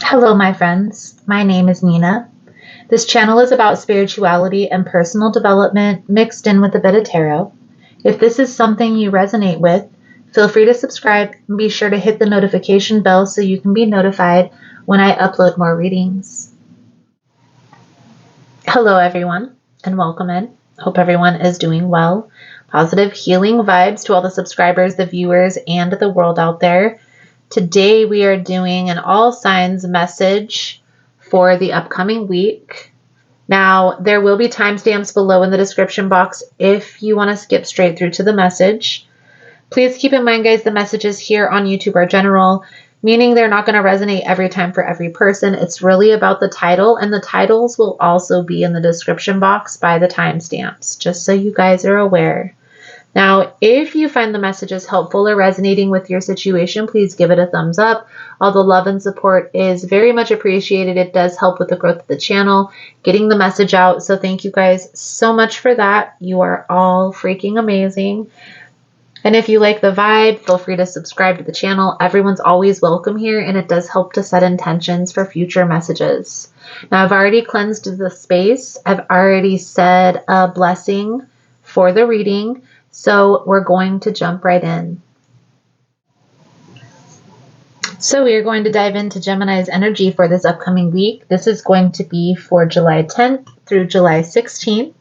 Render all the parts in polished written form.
Hello, my friends. My name is Nina. This channel is about spirituality and personal development mixed in with a bit of tarot. If this is something you resonate with, feel free to subscribe and be sure to hit the notification bell so you can be notified when I upload more readings. Hello, everyone, and welcome in. Hope everyone is doing well. Positive healing vibes to all the subscribers, the viewers, and the world out there. Today we are doing an all signs message for the upcoming week. Now, there will be timestamps below in the description box if you want to skip straight through to the message. Please keep in mind, guys, the messages here on YouTube are general, meaning they're not going to resonate every time for every person. It's really about the title, and the titles will also be in the description box by the timestamps, just so you guys are aware. Now, if you find the messages helpful or resonating with your situation, please give it a thumbs up. All the love and support is very much appreciated. It does help with the growth of the channel, getting the message out. So thank you guys so much for that. You are all freaking amazing. And if you like the vibe, feel free to subscribe to the channel. Everyone's always welcome here, and it does help to set intentions for future messages. Now, I've already cleansed the space. I've already said a blessing for the reading. So we're going to jump right in. So we are going to dive into Gemini's energy for this upcoming week. This is going to be for July 10th through July 16th.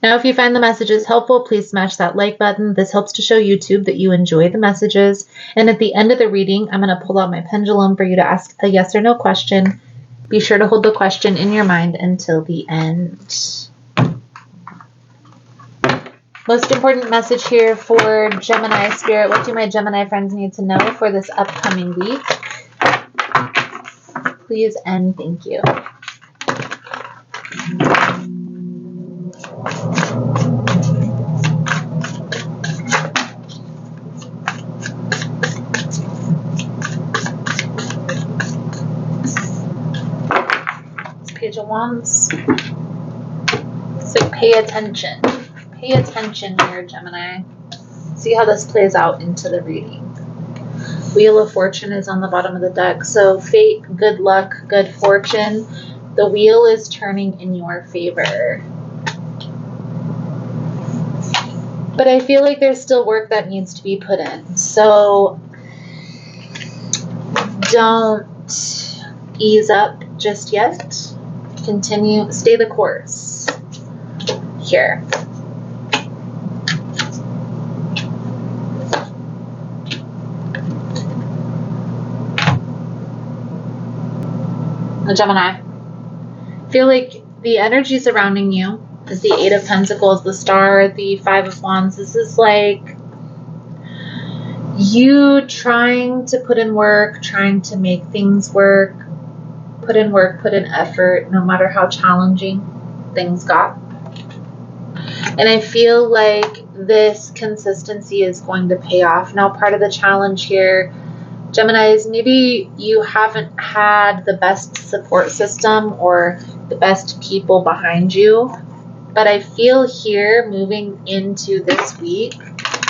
Now, if you find the messages helpful, please smash that like button. This helps to show YouTube that you enjoy the messages. And at the end of the reading, I'm going to pull out my pendulum for you to ask a yes or no question. Be sure to hold the question in your mind until the end. Most important message here for Gemini Spirit. What do my Gemini friends need to know for this upcoming week? Please and thank you. Page of Wands. So pay attention. Pay attention here, Gemini. See how this plays out into the reading. Wheel of Fortune is on the bottom of the deck. So fate, good luck, good fortune. The wheel is turning in your favor. But I feel like there's still work that needs to be put in. So don't ease up just yet. Continue, stay the course here. Gemini, feel like the energy surrounding you is the Eight of Pentacles, the Star, the Five of Wands. This is like you trying to put in work, trying to make things work, put in work, put in effort, no matter how challenging things got. And I feel like this consistency is going to pay off. Now, part of the challenge here, Geminis, maybe you haven't had the best support system or the best people behind you, but I feel here moving into this week,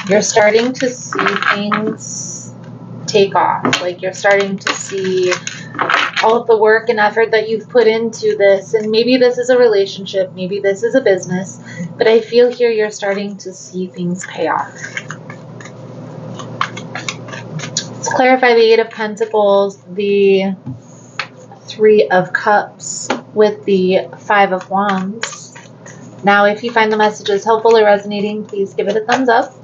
you're starting to see things take off. Like you're starting to see all of the work and effort that you've put into this. And maybe this is a relationship, maybe this is a business, but I feel here you're starting to see things pay off. Let's clarify the Eight of Pentacles, the Three of Cups with the Five of Wands. Now, if you find the messages helpful or resonating, please give it a thumbs up.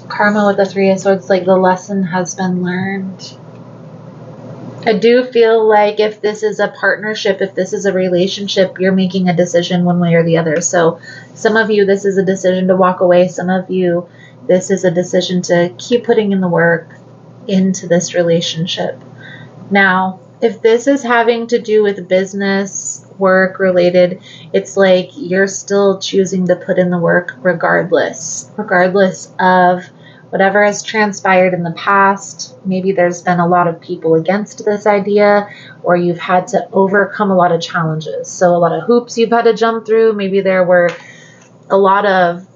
Karma with the Three of Swords, like the lesson has been learned. I do feel like if this is a partnership, if this is a relationship, you're making a decision one way or the other. So some of you, this is a decision to walk away. Some of you, this is a decision to keep putting in the work into this relationship. Now, if this is having to do with business, work related, it's like you're still choosing to put in the work regardless of whatever has transpired in the past, maybe there's been a lot of people against this idea, or you've had to overcome a lot of challenges. So a lot of hoops you've had to jump through. Maybe there were a lot of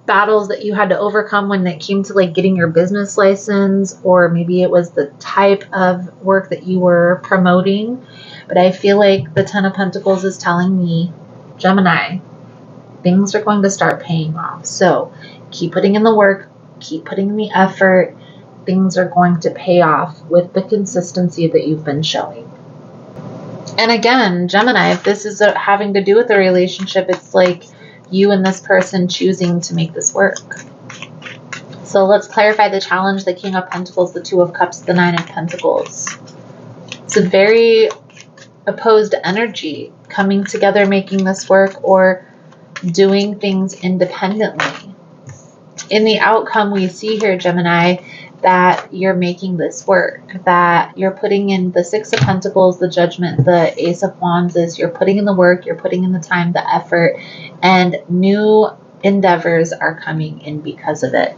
battles that you had to overcome when it came to like getting your business license, or maybe it was the type of work that you were promoting. But I feel like the Ten of Pentacles is telling me, Gemini, things are going to start paying off. So keep putting in the work, keep putting in the effort. Things are going to pay off with the consistency that you've been showing. And again, Gemini, if this is having to do with a relationship, it's like you and this person choosing to make this work. So let's clarify the challenge, the King of Pentacles, the Two of Cups, the Nine of Pentacles. It's a very opposed energy, coming together, making this work, or doing things independently. In the outcome, we see here, Gemini, that you're making this work, that you're putting in the Six of Pentacles, the Judgment, the Ace of Wands is you're putting in the work, you're putting in the time, the effort, and new endeavors are coming in because of it.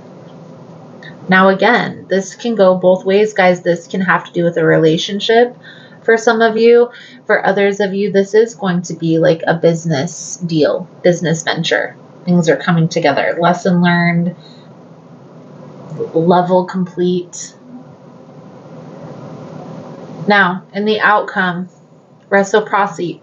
Now, again, this can go both ways, guys. This can have to do with a relationship for some of you. For others of you, this is going to be like a business deal, business venture. Things are coming together. Lesson learned, level complete. Now, in the outcome, reciprocity,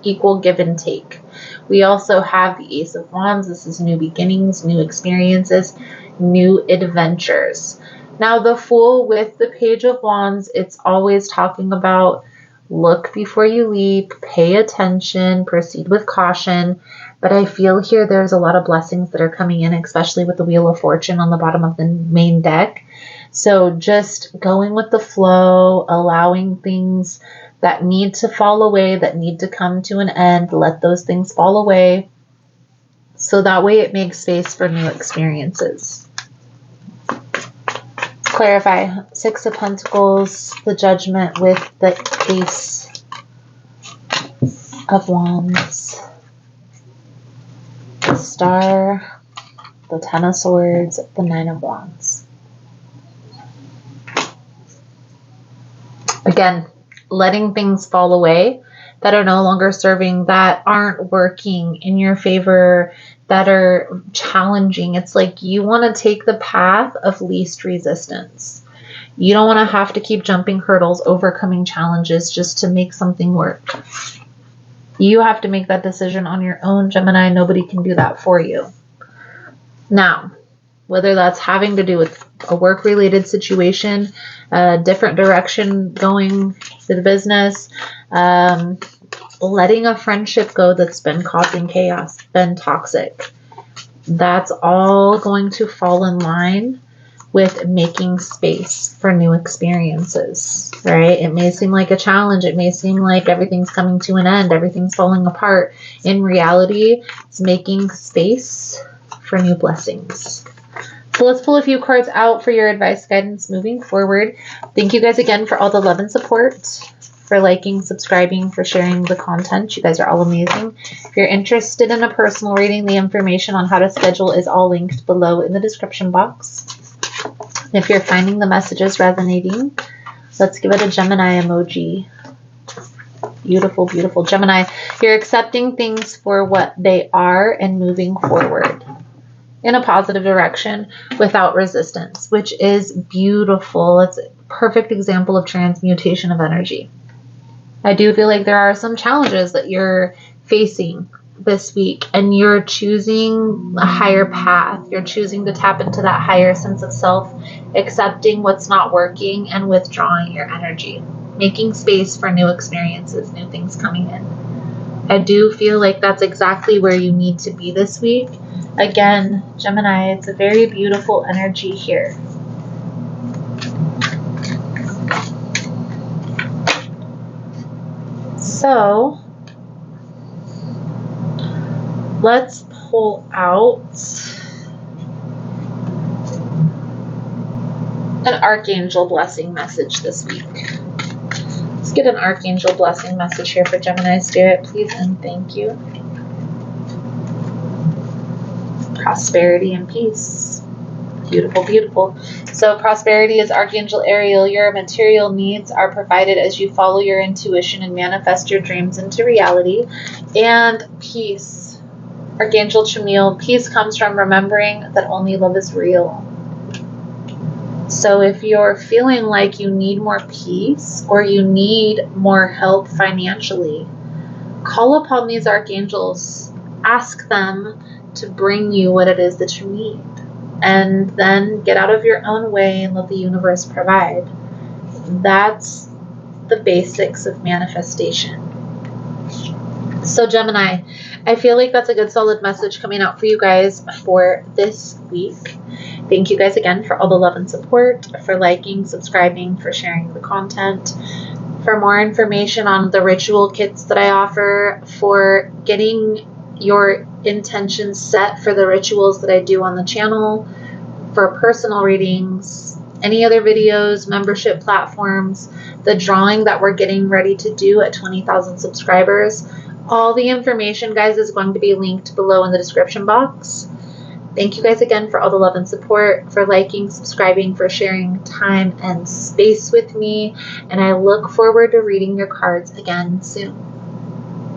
equal give and take. We also have the Ace of Wands. This is new beginnings, new experiences, new adventures. Now, the Fool with the Page of Wands, it's always talking about look before you leap, pay attention, proceed with caution. But I feel here there's a lot of blessings that are coming in, especially with the Wheel of Fortune on the bottom of the main deck. So just going with the flow, allowing things that need to fall away, that need to come to an end, let those things fall away. So that way it makes space for new experiences. Let's clarify. Six of Pentacles, the Judgment with the Ace of Wands, the Star, the Ten of Swords, the Nine of Wands. Again, letting things fall away that are no longer serving, that aren't working in your favor, that are challenging. It's like you want to take the path of least resistance. You don't want to have to keep jumping hurdles, overcoming challenges just to make something work. You have to make that decision on your own, Gemini. Nobody can do that for you. Now, whether that's having to do with a work-related situation, a different direction going to the business, letting a friendship go that's been causing chaos, been toxic, that's all going to fall in line with making space for new experiences, right? It may seem like a challenge. It may seem like everything's coming to an end, everything's falling apart. In reality, it's making space for new blessings. So let's pull a few cards out for your advice, guidance moving forward. Thank you guys again for all the love and support, for liking, subscribing, for sharing the content. You guys are all amazing. If you're interested in a personal reading, the information on how to schedule is all linked below in the description box. If you're finding the messages resonating, let's give it a Gemini emoji. Beautiful, beautiful. Gemini, you're accepting things for what they are and moving forward in a positive direction without resistance, which is beautiful. It's a perfect example of transmutation of energy. I do feel like there are some challenges that you're facing this week, and you're choosing a higher path. You're choosing to tap into that higher sense of self, accepting what's not working and withdrawing your energy, making space for new experiences, new things coming in. I do feel like that's exactly where you need to be this week. Again, Gemini, it's a very beautiful energy here. So, let's pull out an Archangel blessing message this week. Let's get an Archangel blessing message here for Gemini Spirit, please and thank you. prosperity and peace. Beautiful, beautiful. So prosperity is Archangel Ariel. Your material needs are provided as you follow your intuition and manifest your dreams into reality. And peace, Archangel Chamiel. Peace comes from remembering that only love is real. So if you're feeling like you need more peace or you need more help financially, call upon these archangels. Ask them to bring you what it is that you need. And then get out of your own way and let the universe provide. That's the basics of manifestation. So Gemini, I feel like that's a good solid message coming out for you guys for this week. Thank you guys again for all the love and support, for liking, subscribing, for sharing the content. For more information on the ritual kits that I offer, for getting your intentions set for the rituals that I do on the channel, for personal readings, any other videos, membership platforms, the drawing that we're getting ready to do at 20,000 subscribers. All the information, guys, is going to be linked below in the description box. Thank you guys again for all the love and support, for liking, subscribing, for sharing time and space with me. And I look forward to reading your cards again soon.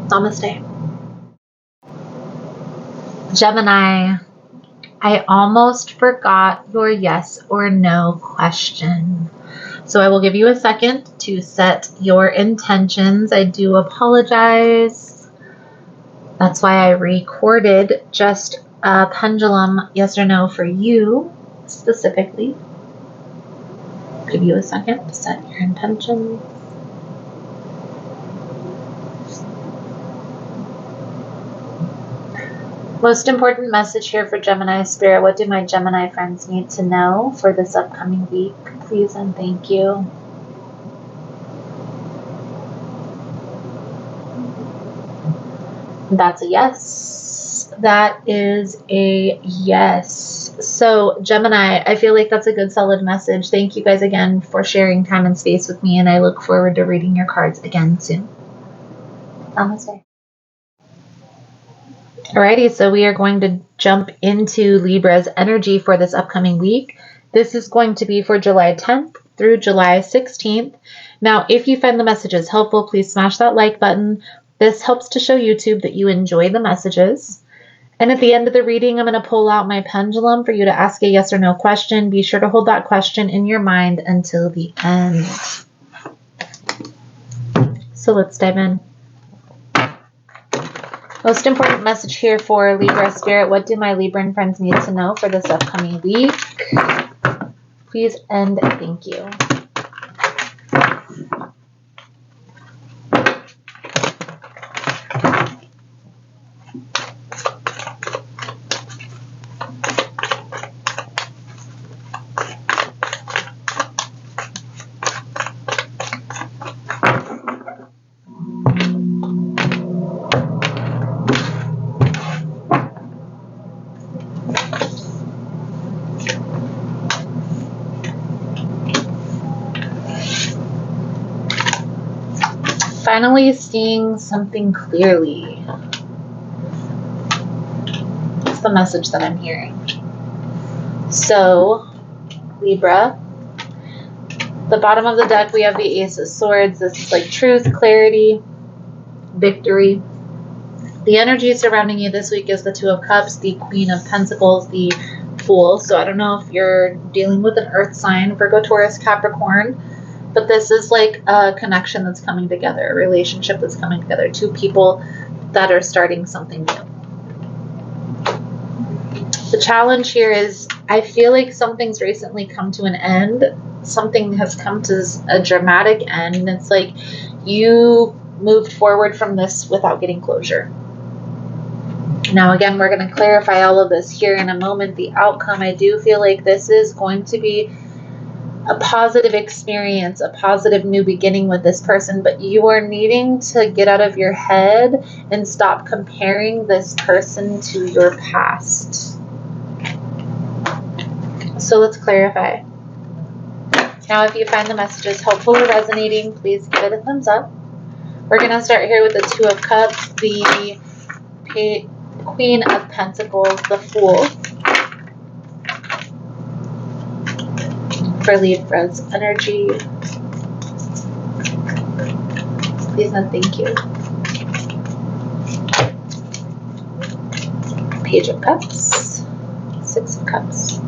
Namaste. Gemini, I almost forgot your yes or no question. So I will give you a second to set your intentions. I do apologize. That's why I recorded just a pendulum yes or no for you specifically. Give you a second to set your intention. Most important message here for Gemini Spirit. What do my Gemini friends need to know for this upcoming week? Please and thank you. That's a yes. That is a yes. So Gemini, I feel like that's a good solid message. Thank you guys again for sharing time and space with me, and I look forward to reading your cards again soon. Namaste. Alrighty, so we are going to jump into Libra's energy for this upcoming week. This is going to be for July 10th through July 16th. Now, if you find the messages helpful, please smash that like button. This helps to show YouTube that you enjoy the messages. And at the end of the reading, I'm going to pull out my pendulum for you to ask a yes or no question. Be sure to hold that question in your mind until the end. So let's dive in. Most important message here for Libra Spirit. What do my Libran friends need to know for this upcoming week? Please and thank you. Finally seeing something clearly. That's the message that I'm hearing. So, Libra, the bottom of the deck, we have the Ace of Swords. This is like truth, clarity, victory. The energy surrounding you this week is the Two of Cups, the Queen of Pentacles, the Fool. So I don't know if you're dealing with an earth sign, Virgo, Taurus, Capricorn. But this is like a connection that's coming together, a relationship that's coming together, two people that are starting something new. The challenge here is I feel like something's recently come to an end. Something has come to a dramatic end. And it's like you moved forward from this without getting closure. Now, again, we're going to clarify all of this here in a moment. The outcome, I do feel like this is going to be a positive experience, a positive new beginning with this person, but you are needing to get out of your head and stop comparing this person to your past. So let's clarify. Now, if you find the messages helpful or resonating, please give it a thumbs up. We're going to start here with the Two of Cups, the Queen of Pentacles, the Fool. for Libra's energy. Please and thank you. Page of Cups. Six of Cups.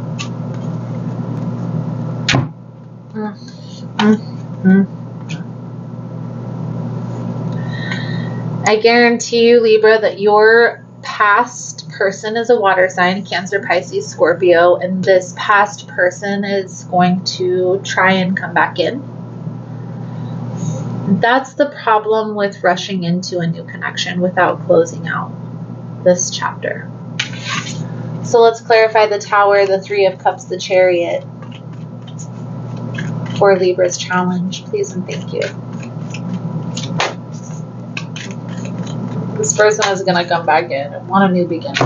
I guarantee you, Libra, that your past person is a water sign, Cancer, Pisces, Scorpio, and this past person is going to try and come back in. That's the problem with rushing into a new connection without closing out this chapter. So let's clarify the Tower, the Three of Cups, the Chariot for Libra's challenge. Please and thank you. This person is going to come back in and want a new beginning.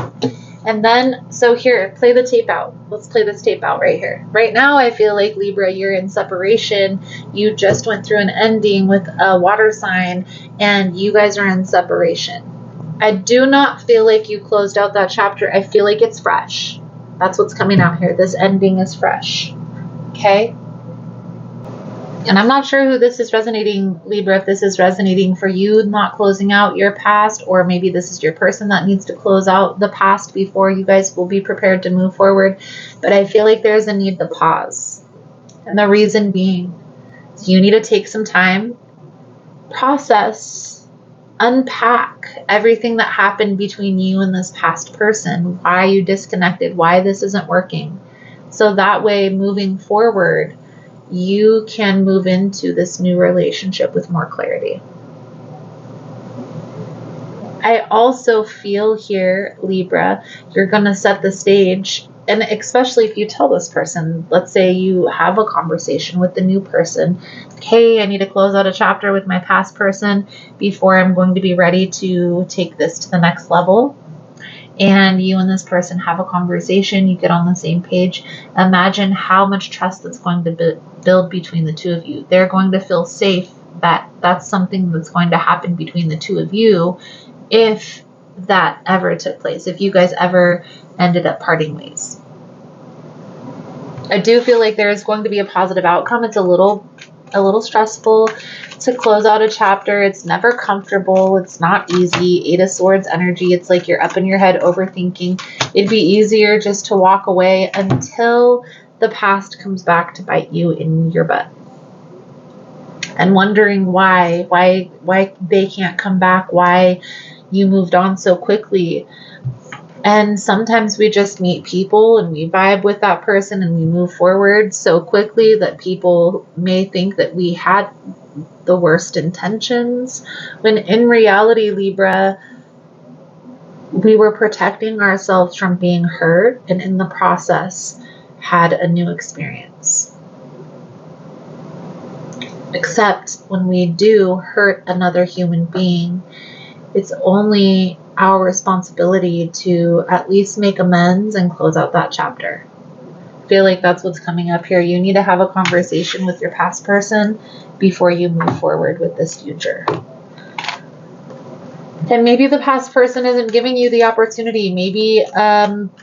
And then, so here, play the tape out. Let's play this tape out right here. Right now, I feel like, Libra, you're in separation. You just went through an ending with a water sign, and you guys are in separation. I do not feel like you closed out that chapter. I feel like it's fresh. That's what's coming out here. This ending is fresh. Okay? And I'm not sure who this is resonating, Libra, if this is resonating for you, not closing out your past, or maybe this is your person that needs to close out the past before you guys will be prepared to move forward. But I feel like there's a need to pause. And the reason being, you need to take some time, process, unpack everything that happened between you and this past person, why you disconnected, why this isn't working. So that way, moving forward, you can move into this new relationship with more clarity. I also feel here, Libra, you're going to set the stage, and especially if you tell this person, let's say you have a conversation with the new person, hey, I need to close out a chapter with my past person before I'm going to be ready to take this to the next level. And you and this person have a conversation, you get on the same page. Imagine how much trust that's going to build between the two of you. They're going to feel safe that that's something that's going to happen between the two of you if that ever took place, if you guys ever ended up parting ways. I do feel like there is going to be a positive outcome. It's a little stressful to close out a chapter. It's never comfortable. It's not easy. Eight of Swords energy. It's like you're up in your head overthinking. It'd be easier just to walk away until the past comes back to bite you in your butt. And wondering why they can't come back, why you moved on so quickly. And sometimes we just meet people and we vibe with that person and we move forward so quickly that people may think that we had the worst intentions, when in reality, Libra, we were protecting ourselves from being hurt, and in the process had a new experience. Except when we do hurt another human being, it's only our responsibility to at least make amends and close out that chapter. I feel like that's what's coming up here. You need to have a conversation with your past person before you move forward with this future. And maybe the past person isn't giving you the opportunity. Maybe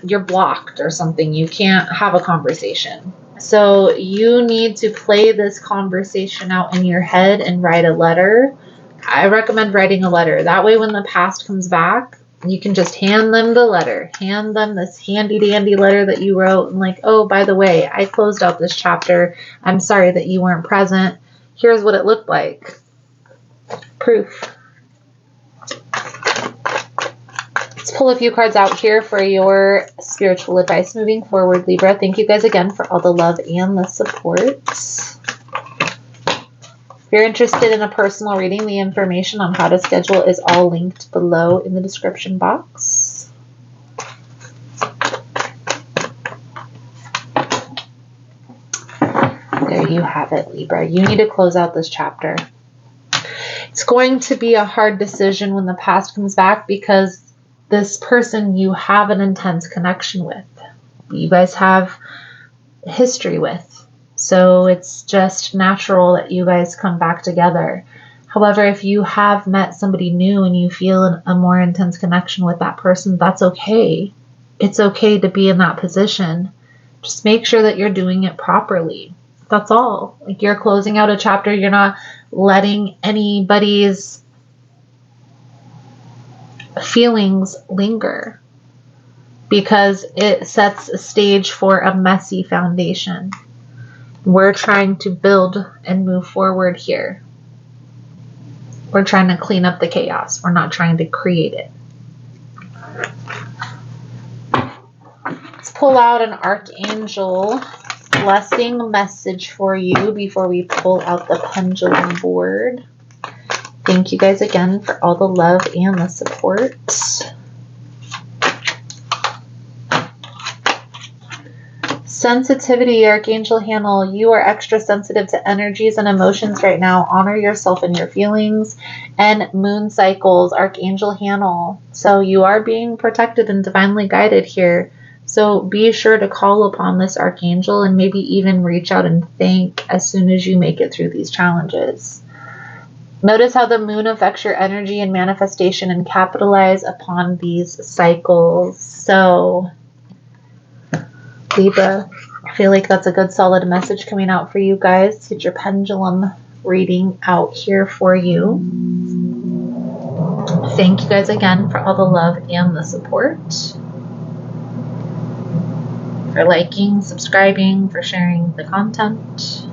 you're blocked or something. You can't have a conversation. So you need to play this conversation out in your head and write a letter. I recommend writing a letter. That way when the past comes back, you can just hand them the letter. Hand them this handy dandy letter that you wrote and like, oh, by the way, I closed out this chapter. I'm sorry that you weren't present. Here's what it looked like. Proof. Let's pull a few cards out here for your spiritual advice moving forward, Libra. Thank you guys again for all the love and the support. If you're interested in a personal reading, the information on how to schedule is all linked below in the description box. There you have it, Libra. You need to close out this chapter. It's going to be a hard decision when the past comes back because this person you have an intense connection with. You guys have history with. So it's just natural that you guys come back together. However, if you have met somebody new and you feel a more intense connection with that person, that's okay. It's okay to be in that position. Just make sure that you're doing it properly. That's all. Like, you're closing out a chapter. You're not letting anybody's feelings linger, because it sets a stage for a messy foundation. We're trying to build and move forward here. We're trying to clean up the chaos. We're not trying to create it. Let's pull out an archangel blessing message for you before we pull out the pendulum board. Thank you guys again for all the love and the support. Sensitivity, Archangel Hannah, you are extra sensitive to energies and emotions right now. Honor yourself and your feelings. And moon cycles, Archangel Hannah. So you are being protected and divinely guided here. So be sure to call upon this archangel and maybe even reach out and thank as soon as you make it through these challenges. Notice how the moon affects your energy and manifestation, and capitalize upon these cycles. So Libra, I feel like that's a good solid message coming out for you guys. Get your pendulum reading out here for you. Thank you guys again for all the love and the support. For liking, subscribing, for sharing the content.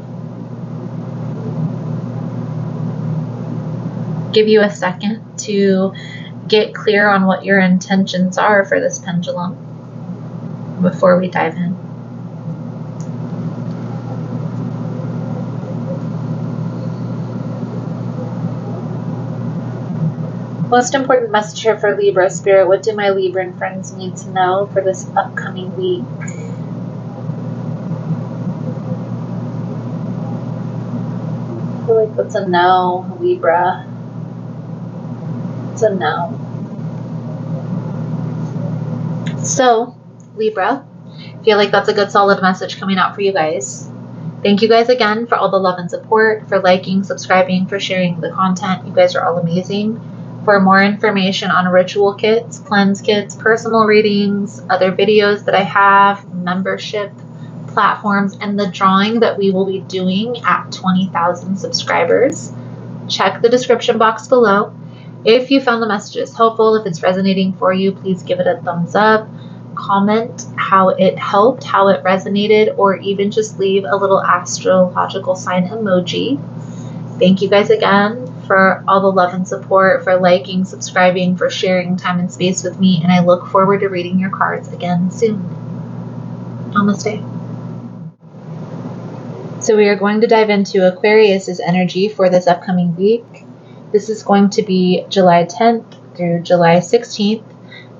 Give you a second to get clear on what your intentions are for this pendulum before we dive in. Most important message here for Libra Spirit. What do my Libran friends need to know for this upcoming week? I feel like that's a no, Libra. It's a no. So, Libra, I feel like that's a good solid message coming out for you guys. Thank you guys again for all the love and support, for liking, subscribing, for sharing the content. You guys are all amazing. For more information on ritual kits, cleanse kits, personal readings, other videos that I have, membership platforms, and the drawing that we will be doing at 20,000 subscribers, check the description box below. If you found the messages helpful, if it's resonating for you, please give it a thumbs up. Comment how it helped, how it resonated, or even just leave a little astrological sign emoji. Thank you guys again for all the love and support, for liking, subscribing, for sharing time and space with me, and I look forward to reading your cards again soon. Namaste. So we are going to dive into Aquarius's energy for this upcoming week. This is going to be July 10th through July 16th.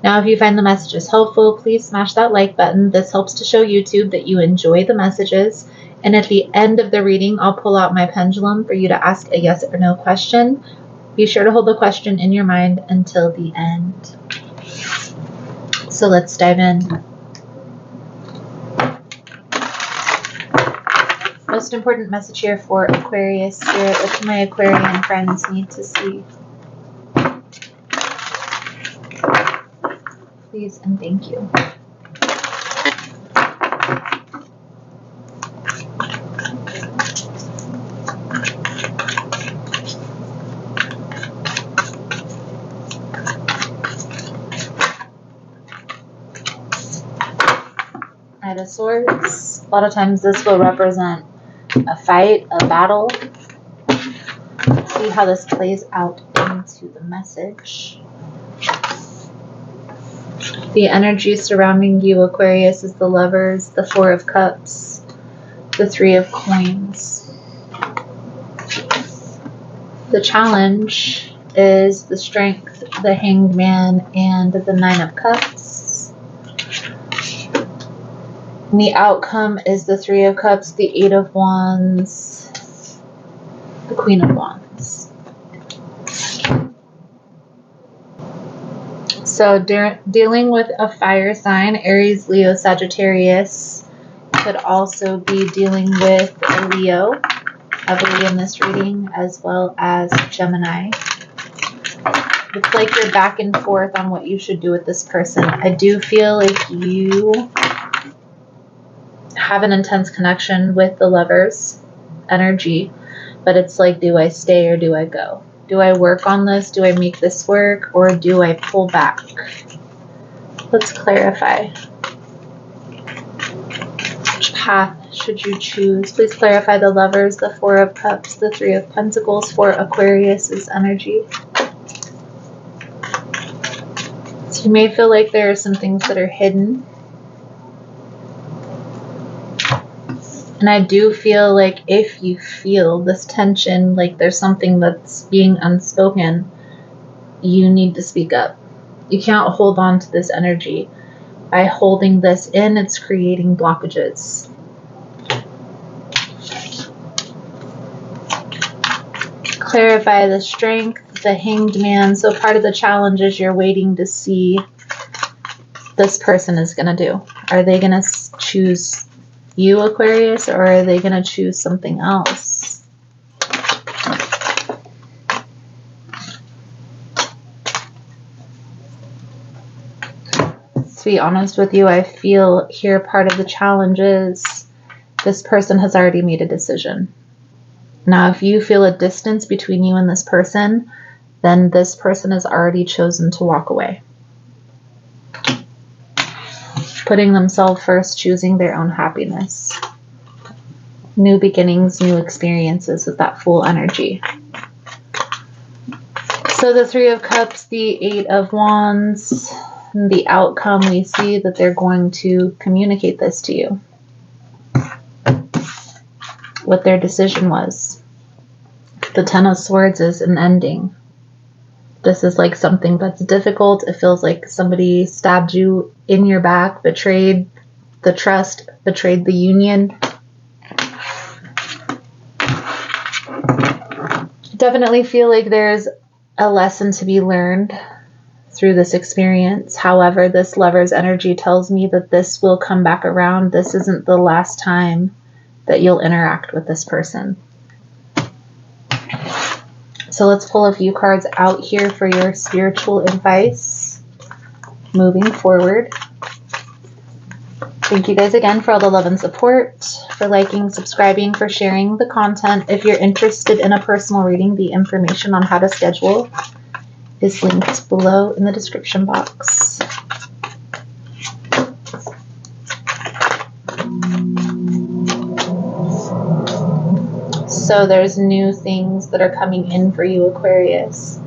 Now, if you find the messages helpful, please smash that like button. This helps to show YouTube that you enjoy the messages. And at the end of the reading, I'll pull out my pendulum for you to ask a yes or no question. Be sure to hold the question in your mind until the end. So let's dive in. Most important message here for Aquarius Spirit. What do my Aquarian friends need to see? Please and thank you. Knight of Swords. A lot of times this will represent a fight, a battle. Let's see how this plays out into the message. The energy surrounding you, Aquarius, is the Lovers, the Four of Cups, the Three of Coins. The challenge is the Strength, the Hanged Man, and the Nine of Cups. And the outcome is the Three of Cups, the Eight of Wands, the Queen of Wands. So dealing with a fire sign, Aries, Leo, Sagittarius, could also be dealing with a Leo, heavily in this reading, as well as Gemini. It's like you're back and forth on what you should do with this person. I do feel like you have an intense connection with the Lover's energy, but it's like, do I stay or do I go? Do I work on this? Do I make this work? Or do I pull back? Let's clarify. Which path should you choose? Please clarify the Lovers, the Four of Cups, the Three of Pentacles for Aquarius's energy. So you may feel like there are some things that are hidden. And I do feel like if you feel this tension, like there's something that's being unspoken, you need to speak up. You can't hold on to this energy. By holding this in, it's creating blockages. Clarify the Strength, the Hanged Man. So part of the challenge is you're waiting to see this person is going to do. Are they going to choose you, Aquarius, or are they going to choose something else? To be honest with you, I feel here part of the challenge is this person has already made a decision. Now, if you feel a distance between you and this person, then this person has already chosen to walk away. Putting themselves first, choosing their own happiness. New beginnings, new experiences with that full energy. So the Three of Cups, the Eight of Wands, the outcome, we see that they're going to communicate this to you. What their decision was. The Ten of Swords is an ending. This is like something that's difficult. It feels like somebody stabbed you in your back, betrayed the trust, betrayed the union. Definitely feel like there's a lesson to be learned through this experience. However, this Lover's energy tells me that this will come back around. This isn't the last time that you'll interact with this person. So let's pull a few cards out here for your spiritual advice moving forward. Thank you guys again for all the love and support, for liking, subscribing, for sharing the content. If you're interested in a personal reading, the information on how to schedule is linked below in the description box. So there's new things that are coming in for you, Aquarius.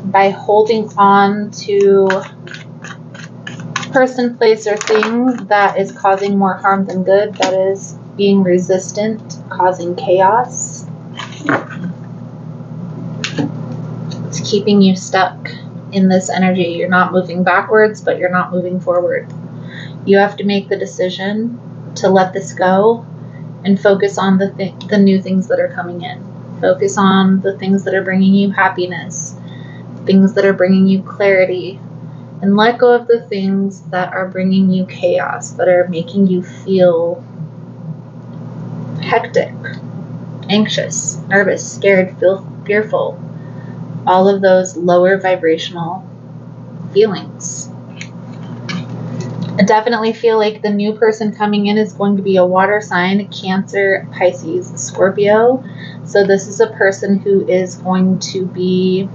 By holding on to person, place, or thing that is causing more harm than good, that is being resistant, causing chaos. It's keeping you stuck in this energy. You're not moving backwards, but you're not moving forward. You have to make the decision to let this go and focus on the new things that are coming in. Focus on the things that are bringing you happiness, things that are bringing you clarity, and let go of the things that are bringing you chaos, that are making you feel hectic, anxious, nervous, scared, fearful. All of those lower vibrational feelings. I definitely feel like the new person coming in is going to be a water sign, Cancer, Pisces, Scorpio. So this is a person who is going to be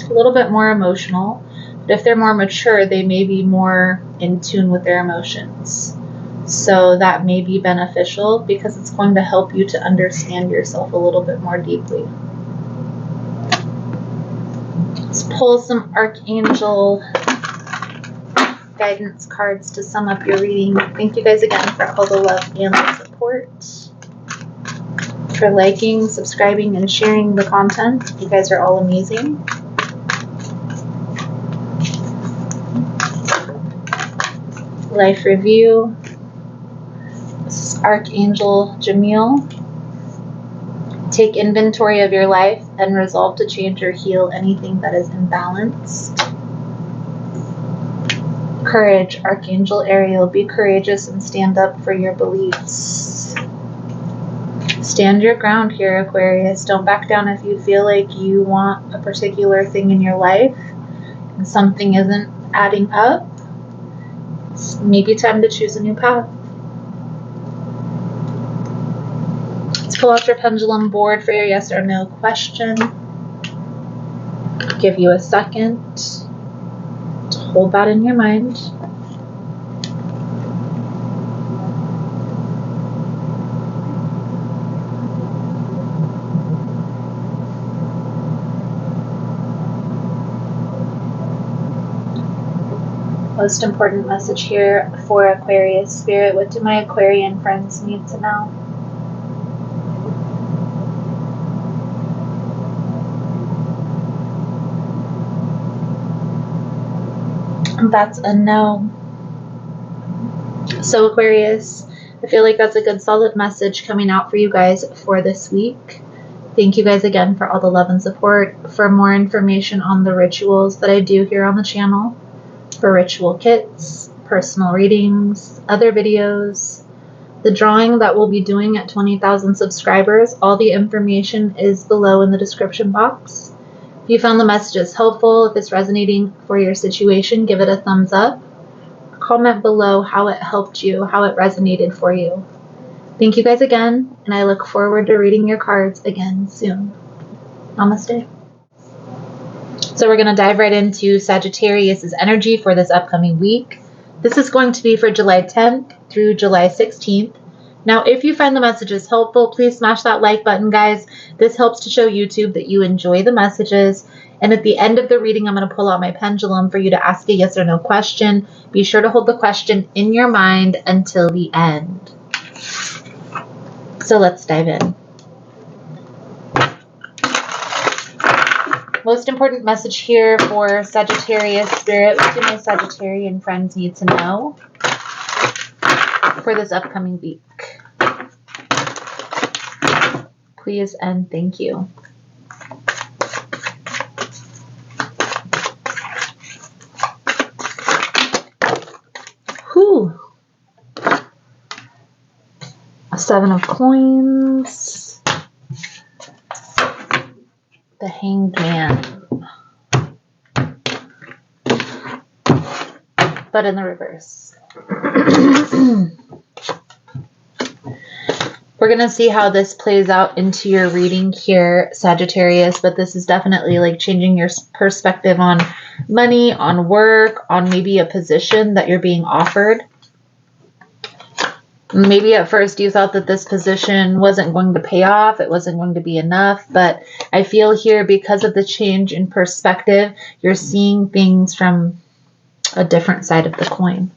a little bit more emotional. But if they're more mature, they may be more in tune with their emotions. So that may be beneficial because it's going to help you to understand yourself a little bit more deeply. Let's pull some Archangel guidance cards to sum up your reading. Thank you guys again for all the love and the support, for liking, subscribing, and sharing the content. You guys are all amazing. Life review. This is Archangel Jamil. Take inventory of your life and resolve to change or heal anything that is imbalanced. Courage, Archangel Ariel. Be courageous and stand up for your beliefs. Stand your ground here, Aquarius. Don't back down if you feel like you want a particular thing in your life and something isn't adding up. It's maybe time to choose a new path. Pull out your pendulum board for your yes or no question. Give you a second to hold that in your mind. Most important message here for Aquarius Spirit. What do my Aquarian friends need to know? That's a no. So Aquarius, I feel like that's a good solid message coming out for you guys for this week. Thank you guys again for all the love and support. For more information on the rituals that I do here on the channel, for ritual kits, personal readings, other videos, the drawing that we'll be doing at 20,000 subscribers, all the information is below in the description box. If you found the messages helpful, if it's resonating for your situation, give it a thumbs up. Comment below how it helped you, how it resonated for you. Thank you guys again, and I look forward to reading your cards again soon. Namaste. So we're going to dive right into Sagittarius's energy for this upcoming week. This is going to be for July 10th through July 16th. Now, if you find the messages helpful, please smash that like button, guys. This helps to show YouTube that you enjoy the messages. And at the end of the reading, I'm going to pull out my pendulum for you to ask a yes or no question. Be sure to hold the question in your mind until the end. So let's dive in. Most important message here for Sagittarius Spirit. What do my Sagittarian friends need to know for this upcoming week? Please and thank you. Whew. A 7 of coins. The Hanged Man. But in the reverse. We're going to see how this plays out into your reading here, Sagittarius, but this is definitely like changing your perspective on money, on work, on maybe a position that you're being offered. Maybe at first you thought that this position wasn't going to pay off, it wasn't going to be enough, but I feel here because of the change in perspective, you're seeing things from a different side of the coin.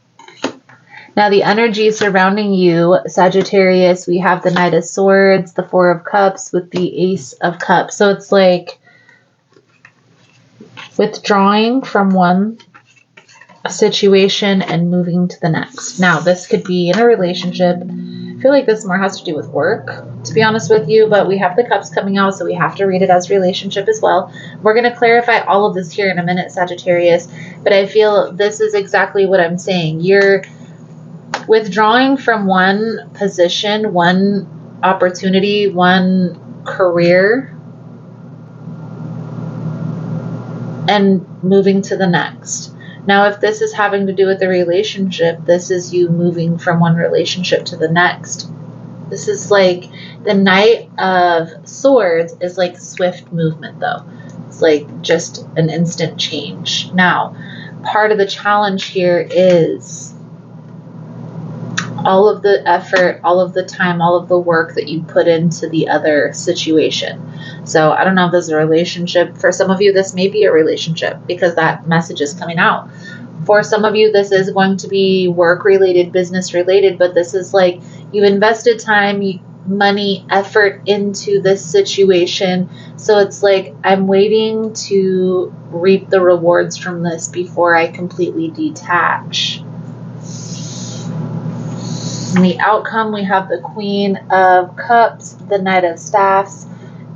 Now the energy surrounding you, Sagittarius, we have the Knight of Swords, the Four of Cups with the Ace of Cups. So it's like withdrawing from one situation and moving to the next. Now this could be in a relationship. I feel like this more has to do with work, to be honest with you, but we have the cups coming out, so we have to read it as relationship as well. We're going to clarify all of this here in a minute, Sagittarius, but I feel this is exactly what I'm saying. You're withdrawing from one position, one opportunity, one career, and moving to the next. Now, if this is having to do with a relationship, this is you moving from one relationship to the next. This is like the Knight of Swords is like swift movement, though. It's like just an instant change. Now, part of the challenge here is all of the effort, all of the time, all of the work that you put into the other situation. So I don't know if this is a relationship. For some of you, this may be a relationship because that message is coming out. For some of you, this is going to be work-related, business-related, but this is like you invested time, money, effort into this situation. So it's like I'm waiting to reap the rewards from this before I completely detach. In the outcome, we have the Queen of Cups, the Knight of Staffs,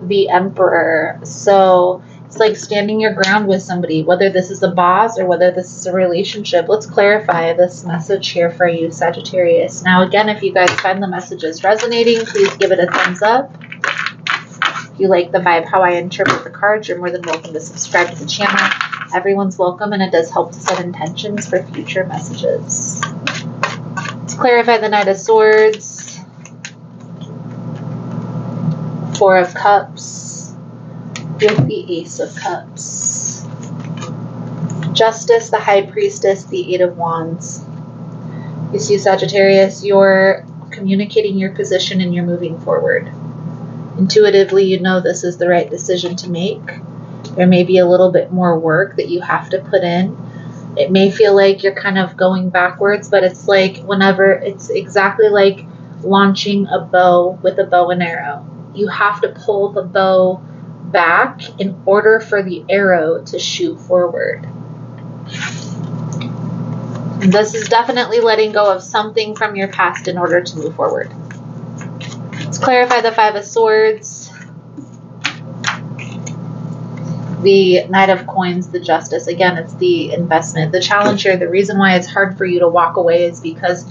the Emperor. So it's like standing your ground with somebody, whether this is a boss or whether this is a relationship. Let's clarify this message here for you, Sagittarius. Now, again, if you guys find the messages resonating, please give it a thumbs up. If you like the vibe, how I interpret the cards, you're more than welcome to subscribe to the channel. Everyone's welcome, and it does help to set intentions for future messages. To clarify the Knight of Swords, Four of Cups with the Ace of Cups. Justice, the High Priestess, the Eight of Wands. You see, Sagittarius, you're communicating your position and you're moving forward. Intuitively, you know this is the right decision to make. There may be a little bit more work that you have to put in. It may feel like you're kind of going backwards, but it's like it's exactly like launching a bow with a bow and arrow. You have to pull the bow back in order for the arrow to shoot forward. And this is definitely letting go of something from your past in order to move forward. Let's clarify the Five of Swords, the Knight of Coins, the Justice. Again, it's the investment. The challenge here, the reason why it's hard for you to walk away is because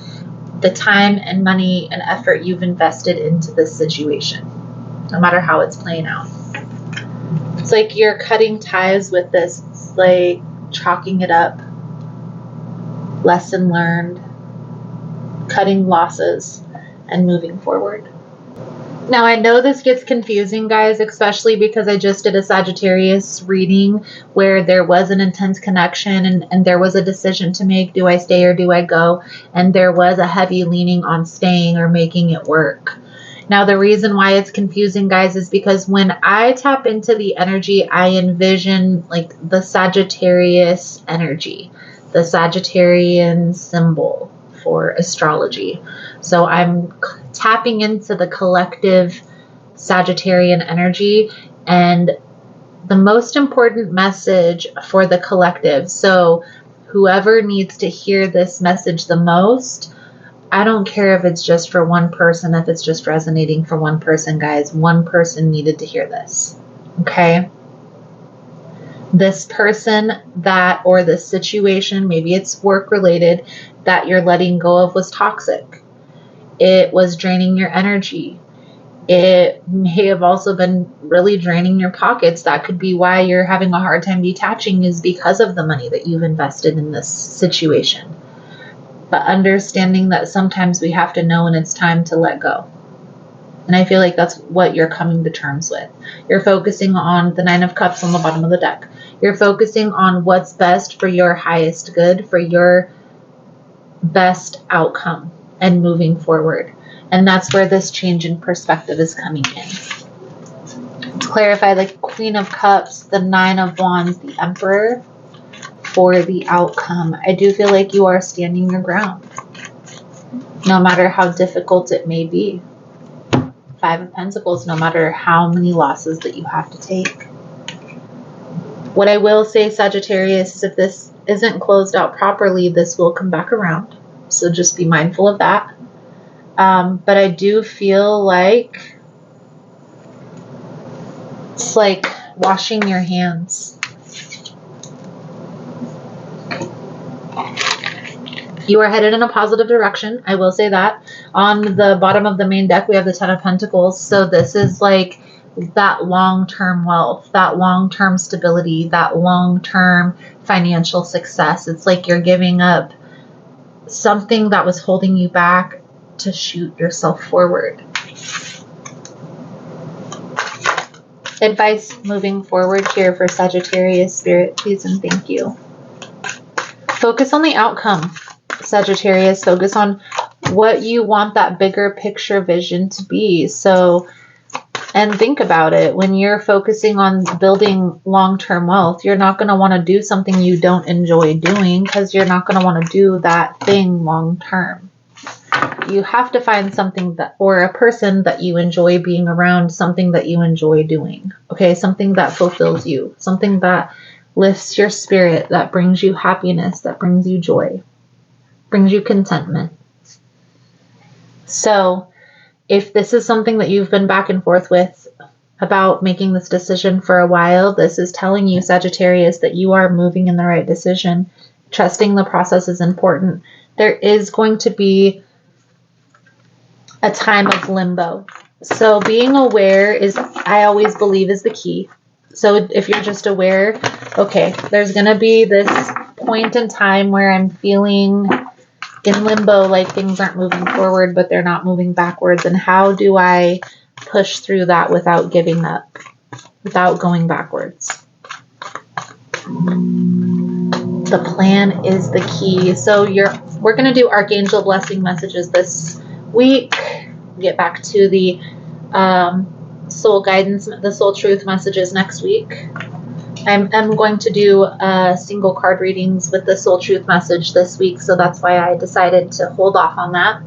the time and money and effort you've invested into this situation, no matter how it's playing out. It's like you're cutting ties with this. It's like chalking it up. Lesson learned, cutting losses, and moving forward. Now, I know this gets confusing, guys, especially because I just did a Sagittarius reading where there was an intense connection and there was a decision to make. Do I stay or do I go? And there was a heavy leaning on staying or making it work. Now, the reason why it's confusing, guys, is because when I tap into the energy, I envision like the Sagittarius energy, the Sagittarian symbol for astrology. So I'm tapping into the collective Sagittarian energy and the most important message for the collective. So whoever needs to hear this message the most, I don't care if it's just for one person, if it's just resonating for one person, guys. One person needed to hear this. Okay? This person or this situation, maybe it's work related, that you're letting go of was toxic. It was draining your energy. It may have also been really draining your pockets. That could be why you're having a hard time detaching, is because of the money that you've invested in this situation. But understanding that sometimes we have to know when it's time to let go. And I feel like that's what you're coming to terms with. You're focusing on the Nine of Cups on the bottom of the deck. You're focusing on what's best for your highest good, for your best outcome, and moving forward. And that's where this change in perspective is coming in. To clarify, the Queen of Cups, the Nine of Wands, the Emperor for the outcome. I do feel like you are standing your ground, no matter how difficult it may be. Five of Pentacles, no matter how many losses that you have to take. What I will say, Sagittarius, is if this isn't closed out properly, this will come back around. So just be mindful of that. But I do feel like it's like washing your hands. You are headed in a positive direction. I will say that. On the bottom of the main deck, we have the Ten of Pentacles. So this is like that long-term wealth, that long-term stability, that long-term financial success. It's like you're giving up something that was holding you back to shoot yourself forward. Advice moving forward here for Sagittarius, Spirit, please and thank you. Focus on the outcome, Sagittarius. Focus on what you want that bigger picture vision to be. So, and think about it. When you're focusing on building long-term wealth, you're not going to want to do something you don't enjoy doing, because you're not going to want to do that thing long-term. You have to find something that, or a person that you enjoy being around, something that you enjoy doing. Okay, something that fulfills you, something that lifts your spirit, that brings you happiness, that brings you joy, brings you contentment. So if this is something that you've been back and forth with about making this decision for a while, this is telling you, Sagittarius, that you are moving in the right decision. Trusting the process is important. There is going to be a time of limbo. So being aware is, I always believe, is the key. So if you're just aware, okay, there's going to be this point in time where I'm feeling in limbo, like things aren't moving forward, but they're not moving backwards. And how do I push through that without giving up, without going backwards. The plan is the key. So we're going to do Archangel blessing messages this week. Get back to the soul guidance, the soul truth messages next week. I'm going to do single card readings with the soul truth message this week, so that's why I decided to hold off on that.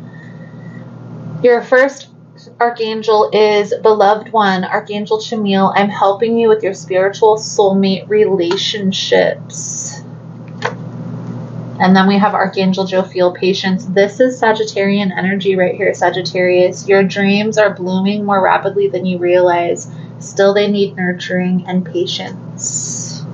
Your first Archangel is Beloved One, Archangel Chamil. I'm helping you with your spiritual soulmate relationships. And then we have Archangel Jophiel, Patience. This is Sagittarian energy right here, Sagittarius. Your dreams are blooming more rapidly than you realize. Still, they need nurturing and patience.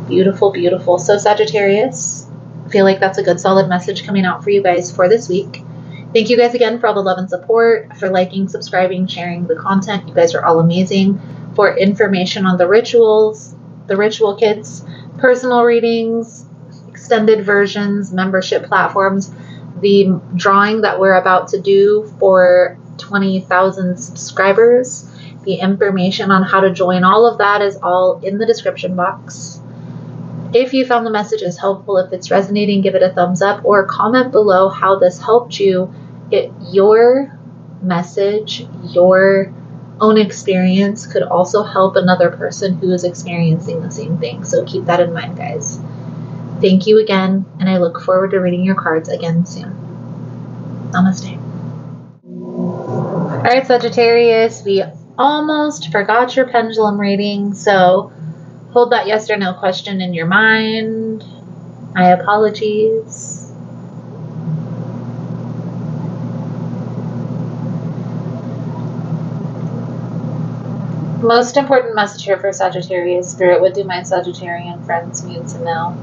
Beautiful, beautiful. So Sagittarius, I feel like that's a good solid message coming out for you guys for this week. Thank you guys again for all the love and support, for liking, subscribing, sharing the content. You guys are all amazing. For information on the rituals, the ritual kits, personal readings, extended versions, membership platforms, the drawing that we're about to do for 20,000 subscribers, the information on how to join, all of that is all in the description box. If you found the messages helpful, if it's resonating, give it a thumbs up or comment below how this helped you. Your message, your own experience could also help another person who is experiencing the same thing. So keep that in mind, guys. Thank you again, and I look forward to reading your cards again soon. Namaste. All right, Sagittarius, we almost forgot your pendulum reading, so hold that yes or no question in your mind. My apologies. Most important message here for Sagittarius. Spirit, what do my Sagittarian friends need to know?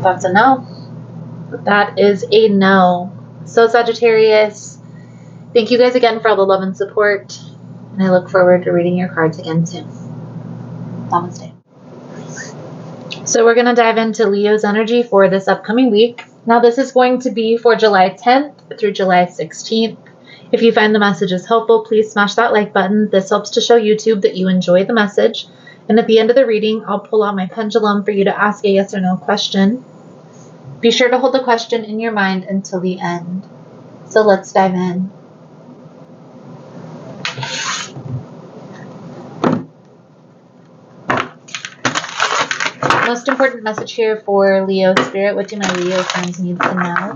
That's a no. That is a no. So Sagittarius, thank you guys again for all the love and support, and I look forward to reading your cards again soon. Namaste. So we're going to dive into Leo's energy for this upcoming week. Now this is going to be for July 10th through July 16th. If you find the messages helpful, please smash that like button. This helps to show YouTube that you enjoy the message. And at the end of the reading, I'll pull out my pendulum for you to ask a yes or no question. Be sure to hold the question in your mind until the end. So let's dive in. Most important message here for Leo Spirit. What do my Leo friends need to know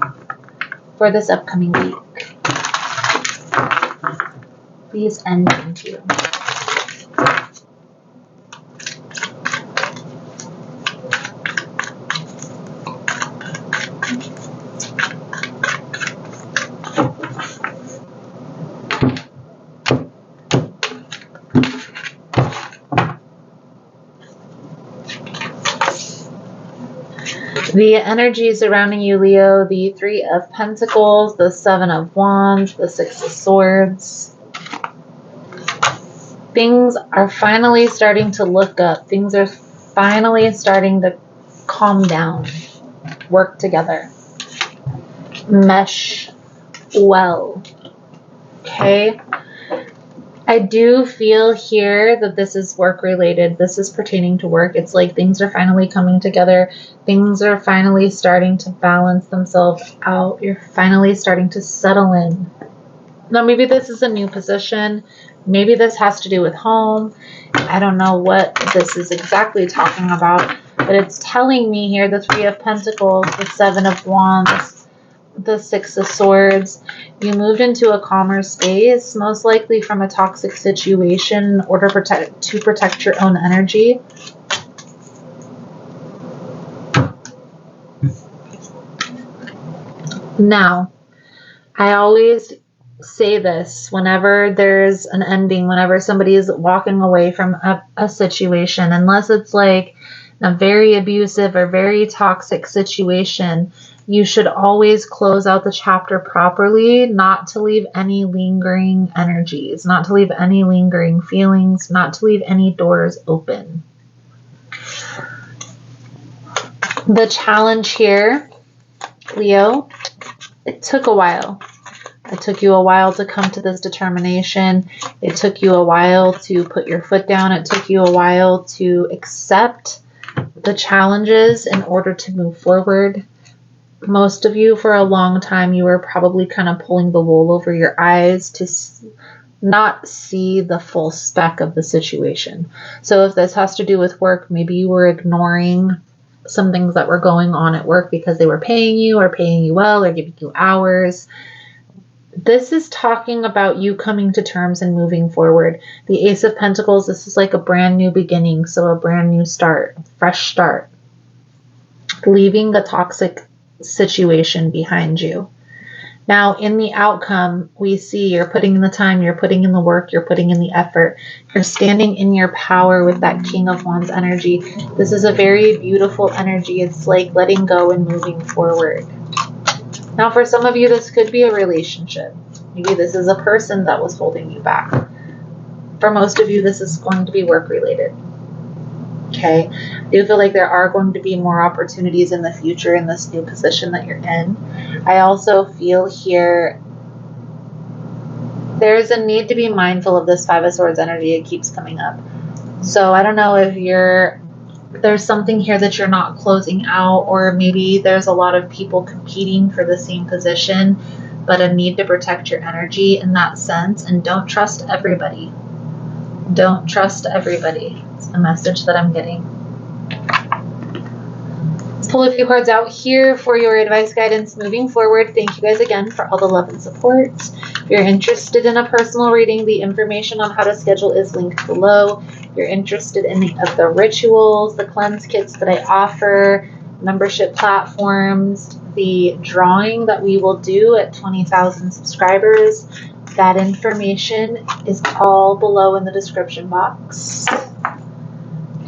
for this upcoming week? Please and thank you. The energy surrounding you, Leo, the Three of Pentacles, the Seven of Wands, the Six of Swords. Things are finally starting to look up. Things are finally starting to calm down, work together, mesh well. Okay? I do feel here that this is work related. This is pertaining to work. It's like things are finally coming together. Things are finally starting to balance themselves out. You're finally starting to settle in. Now, maybe this is a new position. Maybe this has to do with home. I don't know what this is exactly talking about, but it's telling me here the Three of Pentacles, the Seven of Wands, the Six of Swords. You moved into a calmer space, most likely from a toxic situation in order to protect your own energy. Now, I always say this whenever there's an ending, whenever somebody is walking away from a situation, unless it's like a very abusive or very toxic situation, you should always close out the chapter properly, not to leave any lingering energies, not to leave any lingering feelings, not to leave any doors open. The challenge here, Leo, it took a while. It took you a while to come to this determination. It took you a while to put your foot down. It took you a while to accept the challenges in order to move forward. Most of you, for a long time, you were probably kind of pulling the wool over your eyes to not see the full spec of the situation. So if this has to do with work, maybe you were ignoring some things that were going on at work because they were paying you or paying you well or giving you hours. This is talking about you coming to terms and moving forward. The Ace of Pentacles, this is like a brand new beginning, so a brand new start, fresh start. Leaving the toxic situation behind you. Now, in the outcome, we see you're putting in the time, you're putting in the work, you're putting in the effort. You're standing in your power with that King of Wands energy. This is a very beautiful energy. It's like letting go and moving forward. Now, for some of you, this could be a relationship. Maybe this is a person that was holding you back. For most of you, this is going to be work-related. Okay? I do feel like there are going to be more opportunities in the future in this new position that you're in. I also feel here there's a need to be mindful of this Five of Swords energy. It keeps coming up. So I don't know if there's something here that you're not closing out, or maybe there's a lot of people competing for the same position, but a need to protect your energy in that sense. And don't trust everybody. Don't trust everybody. It's the message that I'm getting. Let's pull a few cards out here for your advice, guidance moving forward. Thank you guys again for all the love and support. If you're interested in a personal reading, the information on how to schedule is linked below. If you're interested in any of the rituals, the cleanse kits that I offer, membership platforms, the drawing that we will do at 20,000 subscribers, that information is all below in the description box.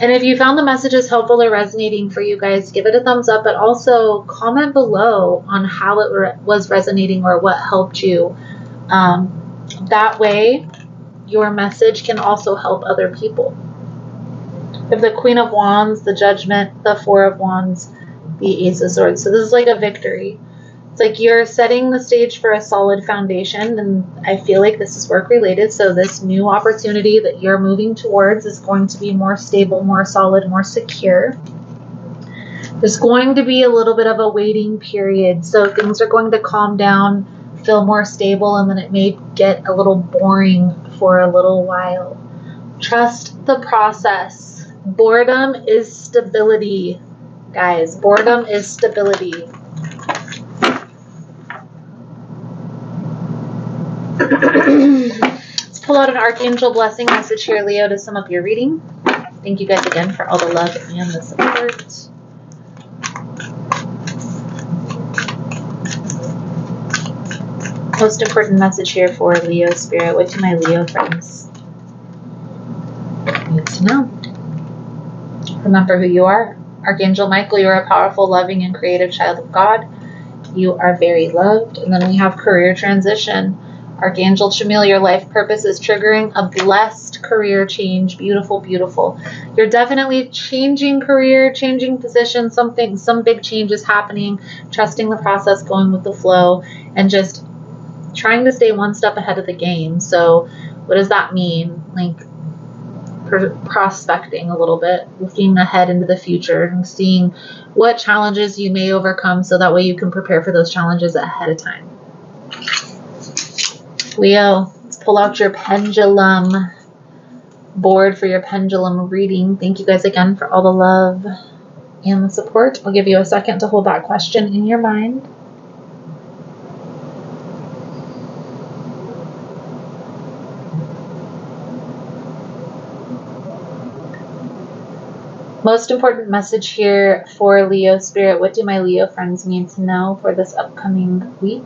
And if you found the messages helpful or resonating for you guys, give it a thumbs up, but also comment below on how it was resonating or what helped you. That way, your message can also help other people. We have the Queen of Wands, the Judgment, the Four of Wands, the Ace of Swords. So this is like a victory. It's like you're setting the stage for a solid foundation, and I feel like this is work related. So this new opportunity that you're moving towards is going to be more stable, more solid, more secure. There's going to be a little bit of a waiting period. So things are going to calm down, feel more stable, and then it may get a little boring for a little while. Trust the process. Boredom is stability, guys. Boredom is stability. Let's pull out an Archangel blessing message here, Leo, to sum up your reading. Thank you guys again for all the love and the support. Most important message here for Leo Spirit. What do my Leo friends need to know? Remember who you are. Archangel Michael, you are a powerful, loving, and creative child of God. You are very loved. And then we have career transition. Archangel Chamil, your life purpose is triggering a blessed career change. Beautiful, beautiful. You're definitely changing career, changing position, some big change is happening, trusting the process, going with the flow, and just trying to stay one step ahead of the game. So what does that mean? Like prospecting a little bit, looking ahead into the future and seeing what challenges you may overcome so that way you can prepare for those challenges ahead of time. Leo, let's pull out your pendulum board for your pendulum reading. Thank you guys again for all the love and the support. I'll give you a second to hold that question in your mind. Most important message here for Leo Spirit. What do my Leo friends need to know for this upcoming week?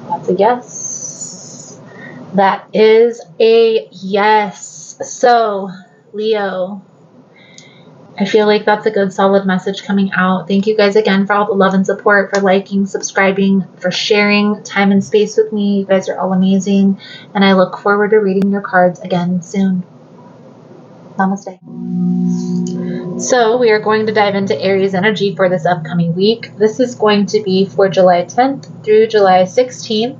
That's a yes. That is a yes. So, Leo, I feel like that's a good solid message coming out. Thank you guys again for all the love and support, for liking, subscribing, for sharing time and space with me. You guys are all amazing, and I look forward to reading your cards again soon. Namaste. So we are going to dive into Aries energy for this upcoming week. This is going to be for July 10th through July 16th.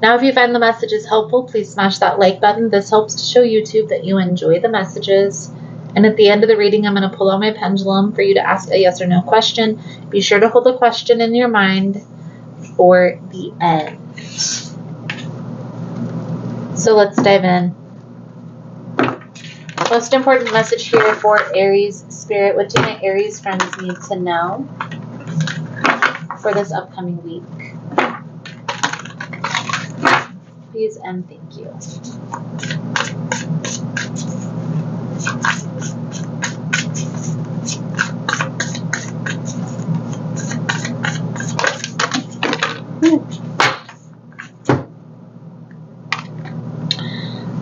Now, if you find the messages helpful, please smash that like button. This helps to show YouTube that you enjoy the messages. And at the end of the reading, I'm going to pull out my pendulum for you to ask a yes or no question. Be sure to hold the question in your mind for the end. So let's dive in. Most important message here for Aries Spirit. What do my Aries friends need to know for this upcoming week? Please and thank you.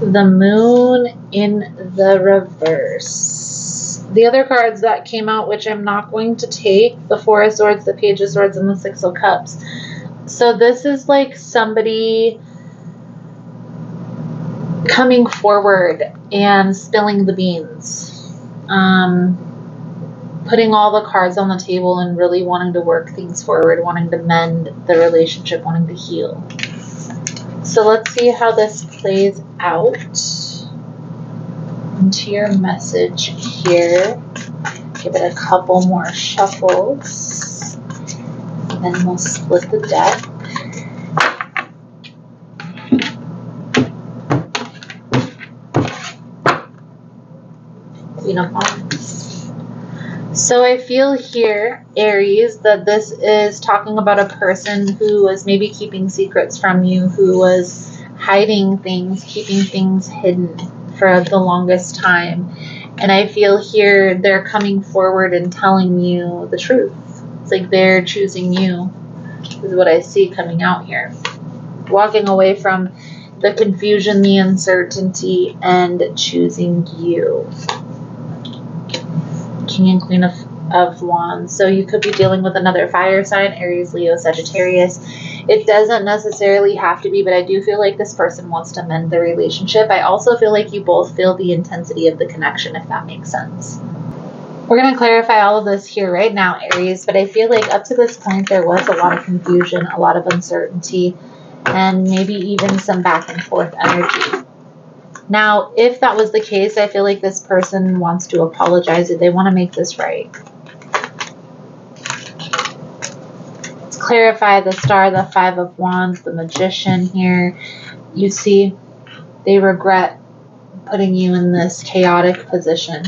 The moon in the reverse. The other cards that came out, which I'm not going to take, the Four of Swords, the Page of Swords, and the Six of Cups. So this is like somebody coming forward and spilling the beans. Putting all the cards on the table and really wanting to work things forward, wanting to mend the relationship, wanting to heal. So let's see how this plays out into your message here. Give it a couple more shuffles. And then we'll split the deck. Queen of Wands. So I feel here, Aries, that this is talking about a person who was maybe keeping secrets from you, who was hiding things, keeping things hidden for the longest time. And I feel here they're coming forward and telling you the truth. It's like they're choosing you, is what I see coming out here. Walking away from the confusion, the uncertainty, and choosing you. King and Queen of Wands. So you could be dealing with another fire sign, Aries, Leo, Sagittarius. It doesn't necessarily have to be, but I do feel like this person wants to mend the relationship. I also feel like you both feel the intensity of the connection, if that makes sense. We're going to clarify all of this here right now, Aries, but I feel like up to this point there was a lot of confusion, a lot of uncertainty, and maybe even some back and forth energy. Now, if that was the case, I feel like this person wants to apologize. They want to make this right. Let's clarify the Star, the Five of Wands, the Magician here. You see, they regret putting you in this chaotic position.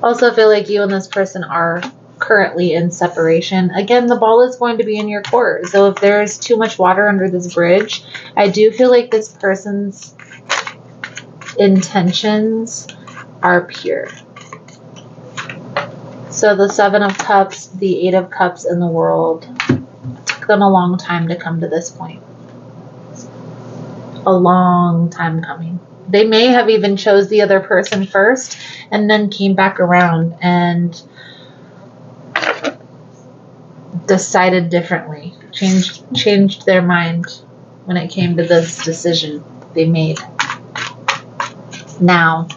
Also feel like you and this person are currently in separation. Again, the ball is going to be in your court. So if there's too much water under this bridge, I do feel like this person's intentions are pure. So the Seven of Cups, the Eight of Cups, and the World. It took them a long time to come to this point. A long time coming. They may have even chose the other person first and then came back around and decided differently. Changed their mind when it came to this decision they made. Now,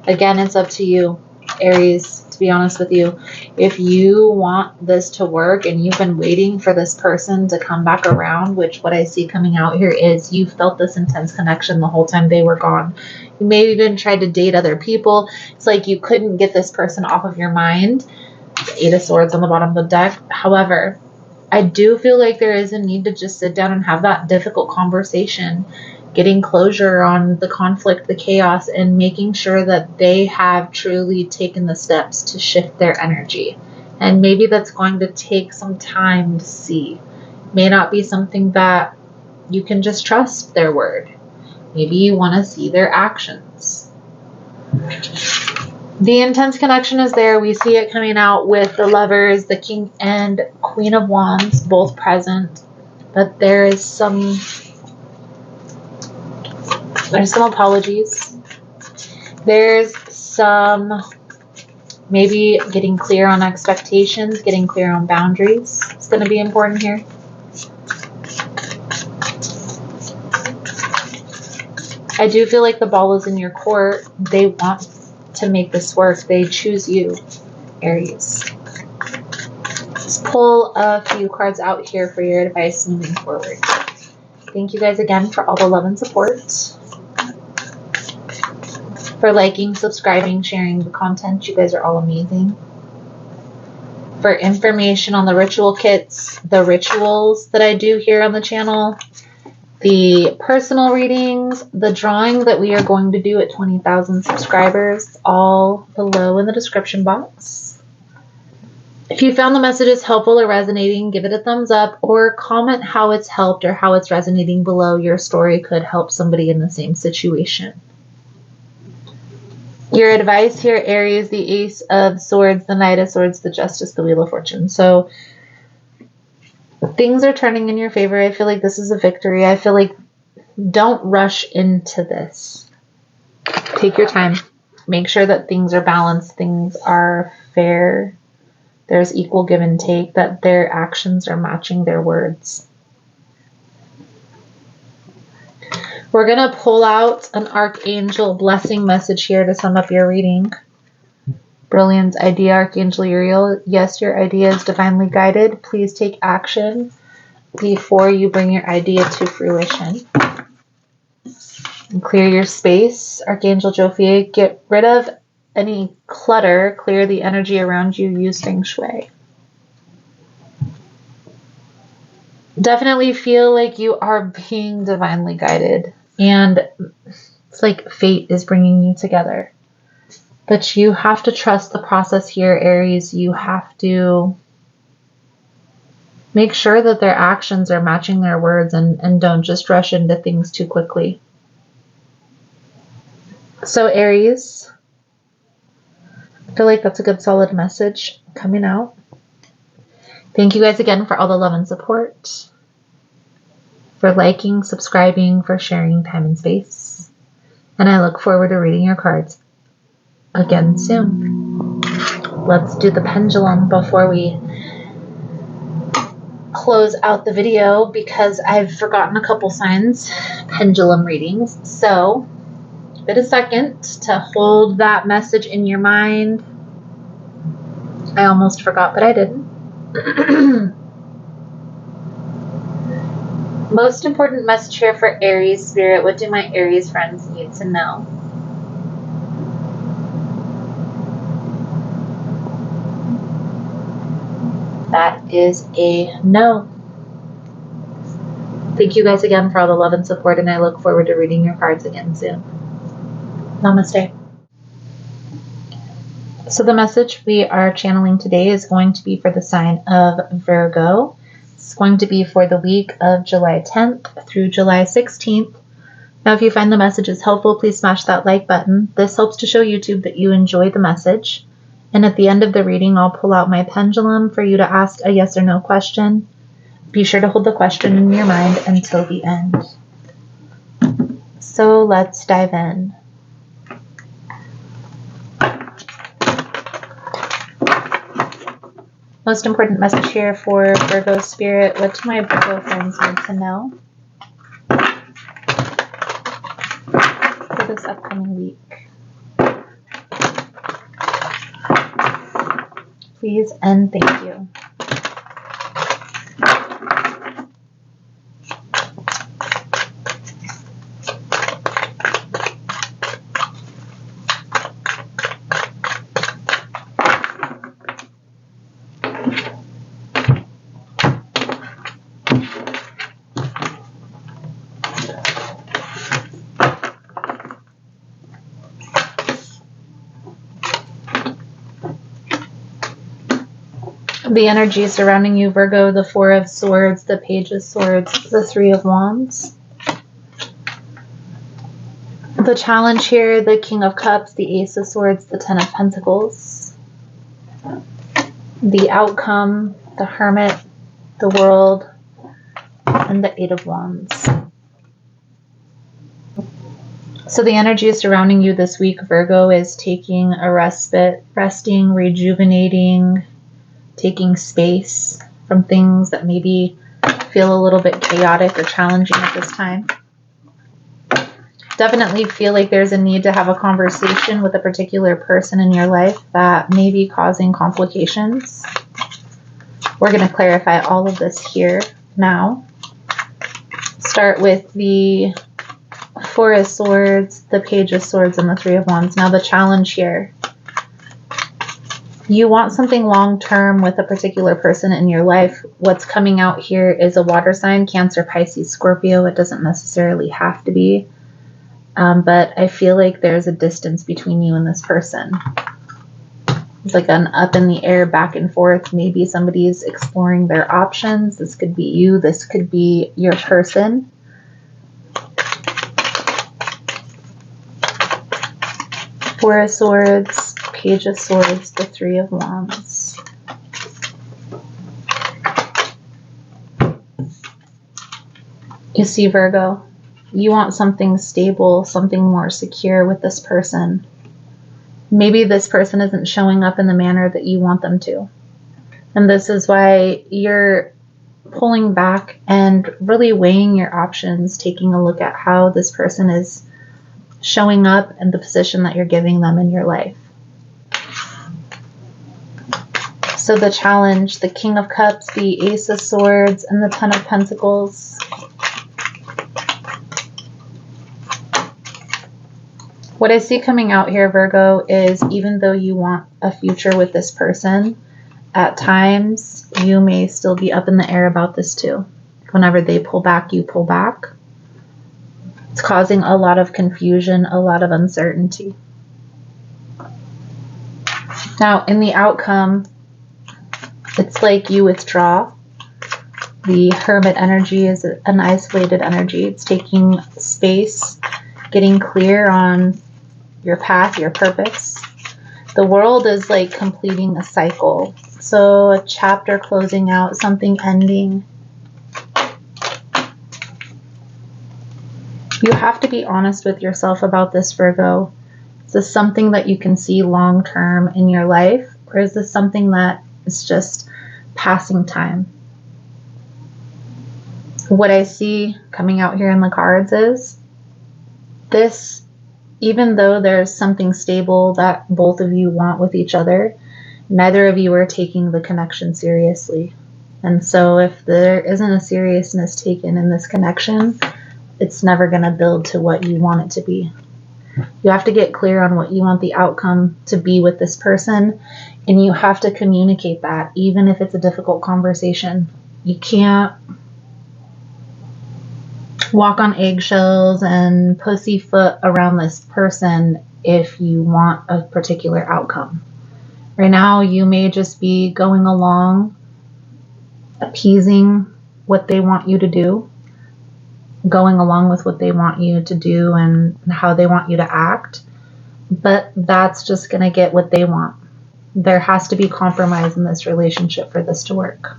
again, it's up to you, Aries, to be honest with you. If you want this to work and you've been waiting for this person to come back around, which what I see coming out here is you felt this intense connection the whole time they were gone. You maybe even tried to date other people. It's like you couldn't get this person off of your mind. The Eight of Swords on the bottom of the deck. However, I do feel like there is a need to just sit down and have that difficult conversation, getting closure on the conflict, the chaos, and making sure that they have truly taken the steps to shift their energy. And maybe that's going to take some time to see. It may not be something that you can just trust their word. Maybe you want to see their actions. The intense connection is there. We see it coming out with the Lovers, the King and Queen of Wands, both present. But there's some apologies. There's some maybe getting clear on expectations, getting clear on boundaries. It's going to be important here. I do feel like the ball is in your court. They want to make this work. They choose you, Aries. Let's pull a few cards out here for your advice moving forward. Thank you guys again for all the love and support. For liking, subscribing, sharing the content. You guys are all amazing. For information on the ritual kits, the rituals that I do here on the channel, the personal readings, the drawing that we are going to do at 20,000 subscribers, all below in the description box. If you found the messages helpful or resonating, give it a thumbs up or comment how it's helped or how it's resonating below. Your story could help somebody in the same situation. Your advice here, Aries, the Ace of Swords, the Knight of Swords, the Justice, the Wheel of Fortune. So things are turning in your favor. I feel like this is a victory. I feel like don't rush into this. Take your time. Make sure that things are balanced, things are fair. There's equal give and take, that their actions are matching their words. We're going to pull out an Archangel blessing message here to sum up your reading. Brilliant idea, Archangel Uriel. Yes, your idea is divinely guided. Please take action before you bring your idea to fruition. And clear your space, Archangel Jophiel. Get rid of any clutter, clear the energy around you, use Feng Shui. Definitely feel like you are being divinely guided, and it's like fate is bringing you together. But you have to trust the process here, Aries. You have to make sure that their actions are matching their words, and don't just rush into things too quickly. So Aries, I feel like that's a good solid message coming out. Thank you guys again for all the love and support, for liking, subscribing, for sharing time and space. And I look forward to reading your cards again soon. Let's do the pendulum before we close out the video, because I've forgotten a couple signs, pendulum readings. So give it a second to hold that message in your mind. I almost forgot, but I didn't. Most important message here for Aries Spirit. What do my Aries friends need to know? That is a no. Thank you guys again for all the love and support, and I look forward to reading your cards again soon. Namaste. So the message we are channeling today is going to be for the sign of Virgo. It's going to be for the week of July 10th through July 16th. Now, if you find the messages helpful, please smash that like button. This helps to show YouTube that you enjoy the message. And at the end of the reading, I'll pull out my pendulum for you to ask a yes or no question. Be sure to hold the question in your mind until the end. So let's dive in. Most important message here for Virgo Spirit. What do my Virgo friends need to know for this upcoming week? Please and thank you. The energy surrounding you, Virgo, the Four of Swords, the Page of Swords, the Three of Wands. The challenge here, the King of Cups, the Ace of Swords, the Ten of Pentacles. The outcome, the Hermit, the World, and the Eight of Wands. So the energy surrounding you this week, Virgo, is taking a respite, resting, rejuvenating, taking space from things that maybe feel a little bit chaotic or challenging at this time. definitely feel like there's a need to have a conversation with a particular person in your life that may be causing complications. We're going to clarify all of this here now. Start with the Four of Swords, the Page of Swords, and the Three of Wands. Now the challenge here. You want something long-term with a particular person in your life. What's coming out here is a water sign, Cancer, Pisces, Scorpio. It doesn't necessarily have to be. But I feel like there's a distance between you and this person. It's like an up in the air, back and forth. Maybe somebody's exploring their options. This could be you. This could be your person. Four of Swords, Page of Swords, the Three of Wands. You see, Virgo, you want something stable, something more secure with this person. Maybe this person isn't showing up in the manner that you want them to. And this is why you're pulling back and really weighing your options, taking a look at how this person is showing up and the position that you're giving them in your life. So the challenge, the King of Cups, the Ace of Swords, and the Ten of Pentacles. What I see coming out here, Virgo, is even though you want a future with this person, at times you may still be up in the air about this too. Whenever they pull back, you pull back. It's causing a lot of confusion, a lot of uncertainty. Now, in the outcome, it's like you withdraw. The Hermit energy is an isolated energy. It's taking space, getting clear on your path, your purpose. The World is like completing a cycle. So a chapter closing out, something ending. You have to be honest with yourself about this, Virgo. Is this something that you can see long term in your life? Or is this something that is just passing time? What I see coming out here in the cards is this, even though there's something stable that both of you want with each other, neither of you are taking the connection seriously. And so if there isn't a seriousness taken in this connection, it's never going to build to what you want it to be. You have to get clear on what you want the outcome to be with this person, and you have to communicate that, even if it's a difficult conversation. You can't walk on eggshells and pussyfoot around this person if you want a particular outcome. Right now, you may just be going along, appeasing what they want you to do, going along with what they want you to do and how they want you to act, but that's just going to get what they want. There has to be compromise in this relationship for this to work.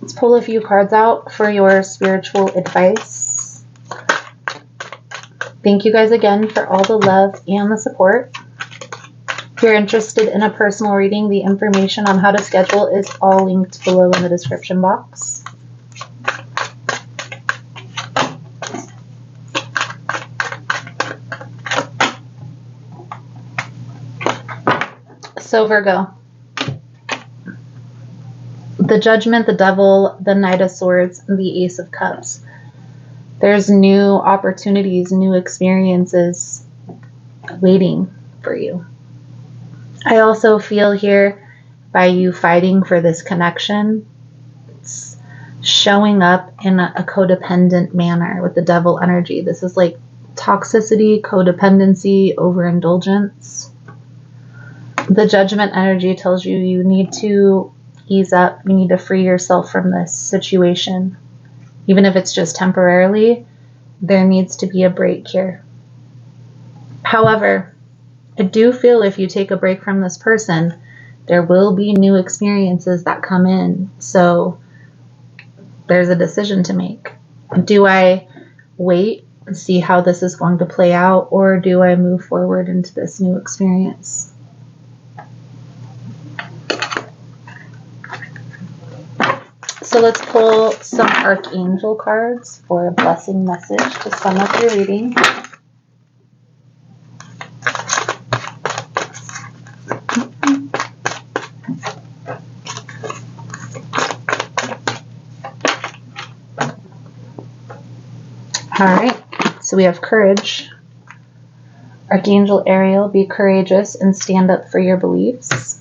Let's pull a few cards out for your spiritual advice. Thank you guys again for all the love and the support. If you're interested in a personal reading, the information on how to schedule is all linked below in the description box. So Virgo, the Judgment, the Devil, the Knight of Swords, and the Ace of Cups. There's new opportunities, new experiences waiting for you. I also feel here, by you fighting for this connection, it's showing up in a codependent manner with the Devil energy. This is like toxicity, codependency, overindulgence. The Judgment energy tells you you need to ease up. You need to free yourself from this situation. Even if it's just temporarily, there needs to be a break here. However, I do feel if you take a break from this person, there will be new experiences that come in. So there's a decision to make. Do I wait and see how this is going to play out, or do I move forward into this new experience? So let's pull some archangel cards for a blessing message to sum up your reading. All right, so we have courage. Archangel Ariel, be courageous and stand up for your beliefs.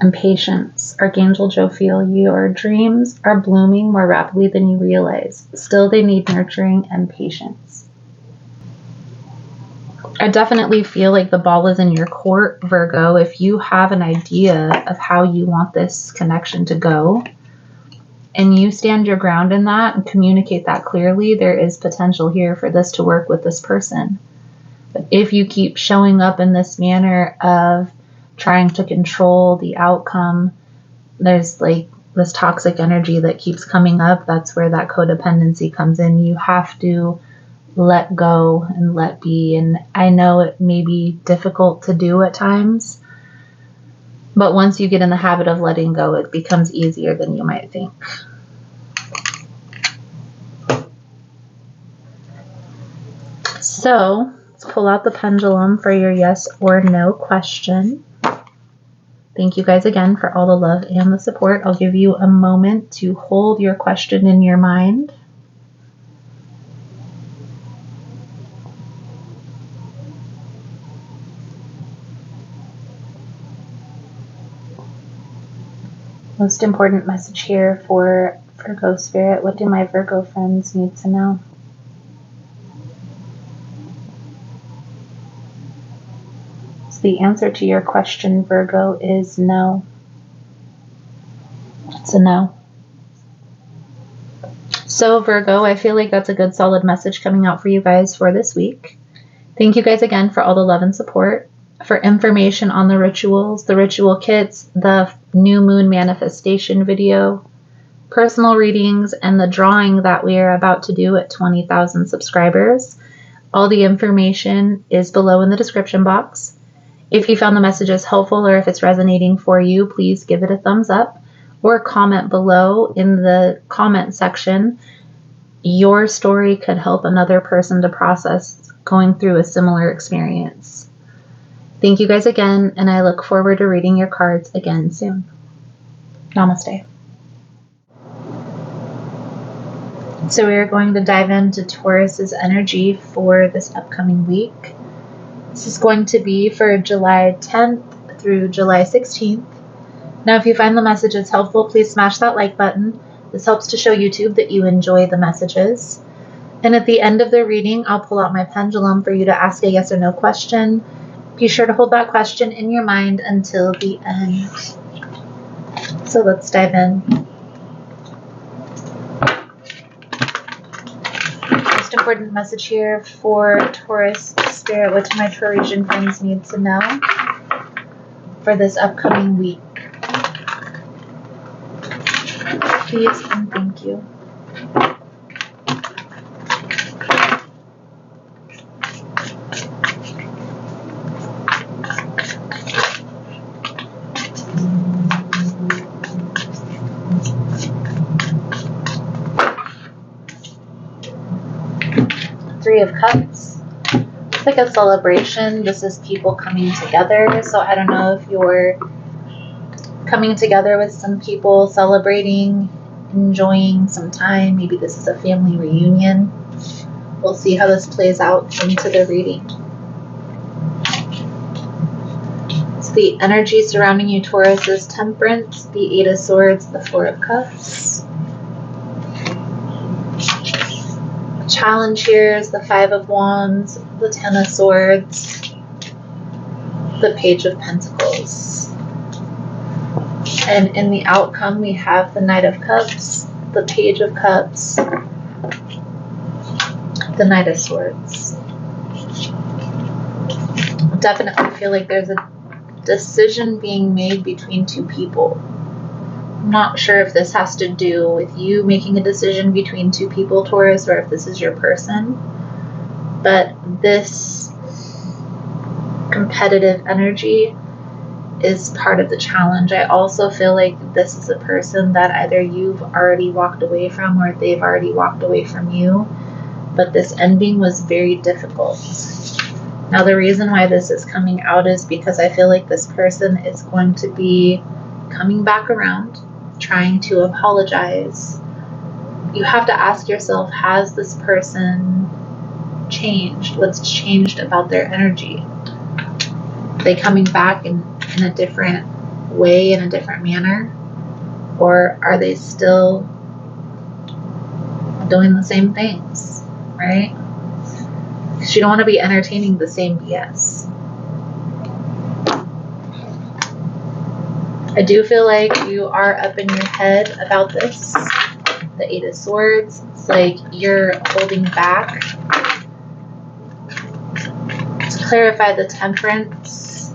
And patience. Archangel Jophiel, your dreams are blooming more rapidly than you realize. Still, they need nurturing and patience. I definitely feel like the ball is in your court, Virgo. If you have an idea of how you want this connection to go, and you stand your ground in that and communicate that clearly, there is potential here for this to work with this person. But if you keep showing up in this manner of trying to control the outcome, there's like this toxic energy that keeps coming up. That's where that codependency comes in. You have to let go and let be. And I know it may be difficult to do at times, but once you get in the habit of letting go, it becomes easier than you might think. So let's pull out the pendulum for your yes or no question. Thank you guys again for all the love and the support. I'll give you a moment to hold your question in your mind. Most important message here for Virgo Spirit. What do my Virgo friends need to know? So the answer to your question, Virgo, is no. It's a no. So Virgo, I feel like that's a good solid message coming out for you guys for this week. Thank you guys again for all the love and support. For information on the rituals, the ritual kits, the new moon manifestation video, personal readings, and the drawing that we are about to do at 20,000 subscribers, all the information is below in the description box. If you found the messages helpful or if it's resonating for you, please give it a thumbs up or comment below in the comment section. Your story could help another person to process going through a similar experience. Thank you guys again, and I look forward to reading your cards again soon. Namaste. So we are going to dive into Taurus's energy for this upcoming week. This is going to be for July 10th through July 16th. Now, if you find the messages helpful, please smash that like button. This helps to show YouTube that you enjoy the messages. And at the end of the reading, I'll pull out my pendulum for you to ask a yes or no question. Be sure to hold that question in your mind until the end. So let's dive in. Most important message here for Taurus Spirit. What do my Taurasian friends need to know for this upcoming week? Please and thank you. Three of Cups. It's like a celebration. This is people coming together. So I don't know if you're coming together with some people, celebrating, enjoying some time. Maybe this is a family reunion. We'll see how this plays out into the reading. So the energy surrounding you, Taurus, is Temperance, the Eight of Swords, the Four of Cups. Challenge here is the Five of Wands, the Ten of Swords, the Page of Pentacles. And in the outcome, we have the Knight of Cups, the Page of Cups, the Knight of Swords. I definitely feel like there's a decision being made between two people. I'm not sure if this has to do with you making a decision between two people, Taurus, or if this is your person. But this competitive energy is part of the challenge. I also feel like this is a person that either you've already walked away from or they've already walked away from you, but this ending was very difficult. Now, the reason why this is coming out is because I feel like this person is going to be coming back around, trying to apologize. You have to ask yourself, has this person changed? What's changed about their energy? Are they coming back in a different way, in a different manner? Or are they still doing the same things, right? Because you don't want to be entertaining the same BS. I do feel like you are up in your head about this. The Eight of Swords. It's like you're holding back. To clarify the Temperance,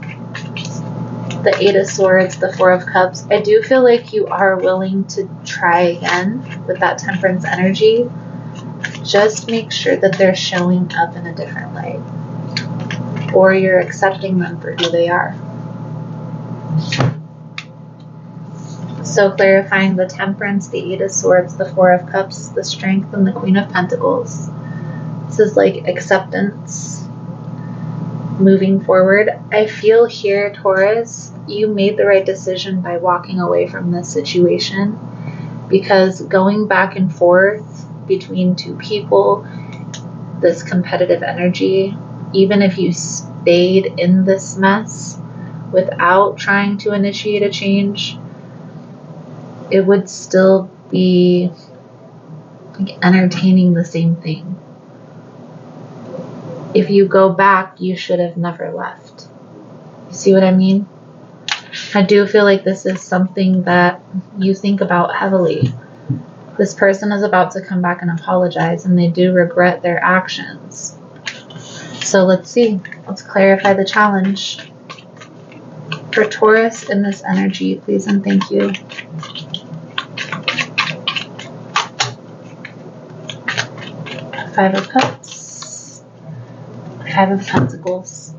the Eight of Swords, the Four of Cups, I do feel like you are willing to try again with that Temperance energy. Just make sure that they're showing up in a different light, or you're accepting them for who they are. So clarifying the Temperance, the Eight of Swords, the Four of Cups, the Strength, and the Queen of Pentacles. This is like acceptance, moving forward. I feel here, Taurus, you made the right decision by walking away from this situation, because going back and forth between two people, this competitive energy, even if you stayed in this mess without trying to initiate a change, it would still be like entertaining the same thing. If you go back, you should have never left. You see what I mean? I do feel like this is something that you think about heavily. This person is about to come back and apologize, and they do regret their actions. So let's see. Let's clarify the challenge. For Taurus in this energy, please and thank you. Five of Cups. Five of Pentacles.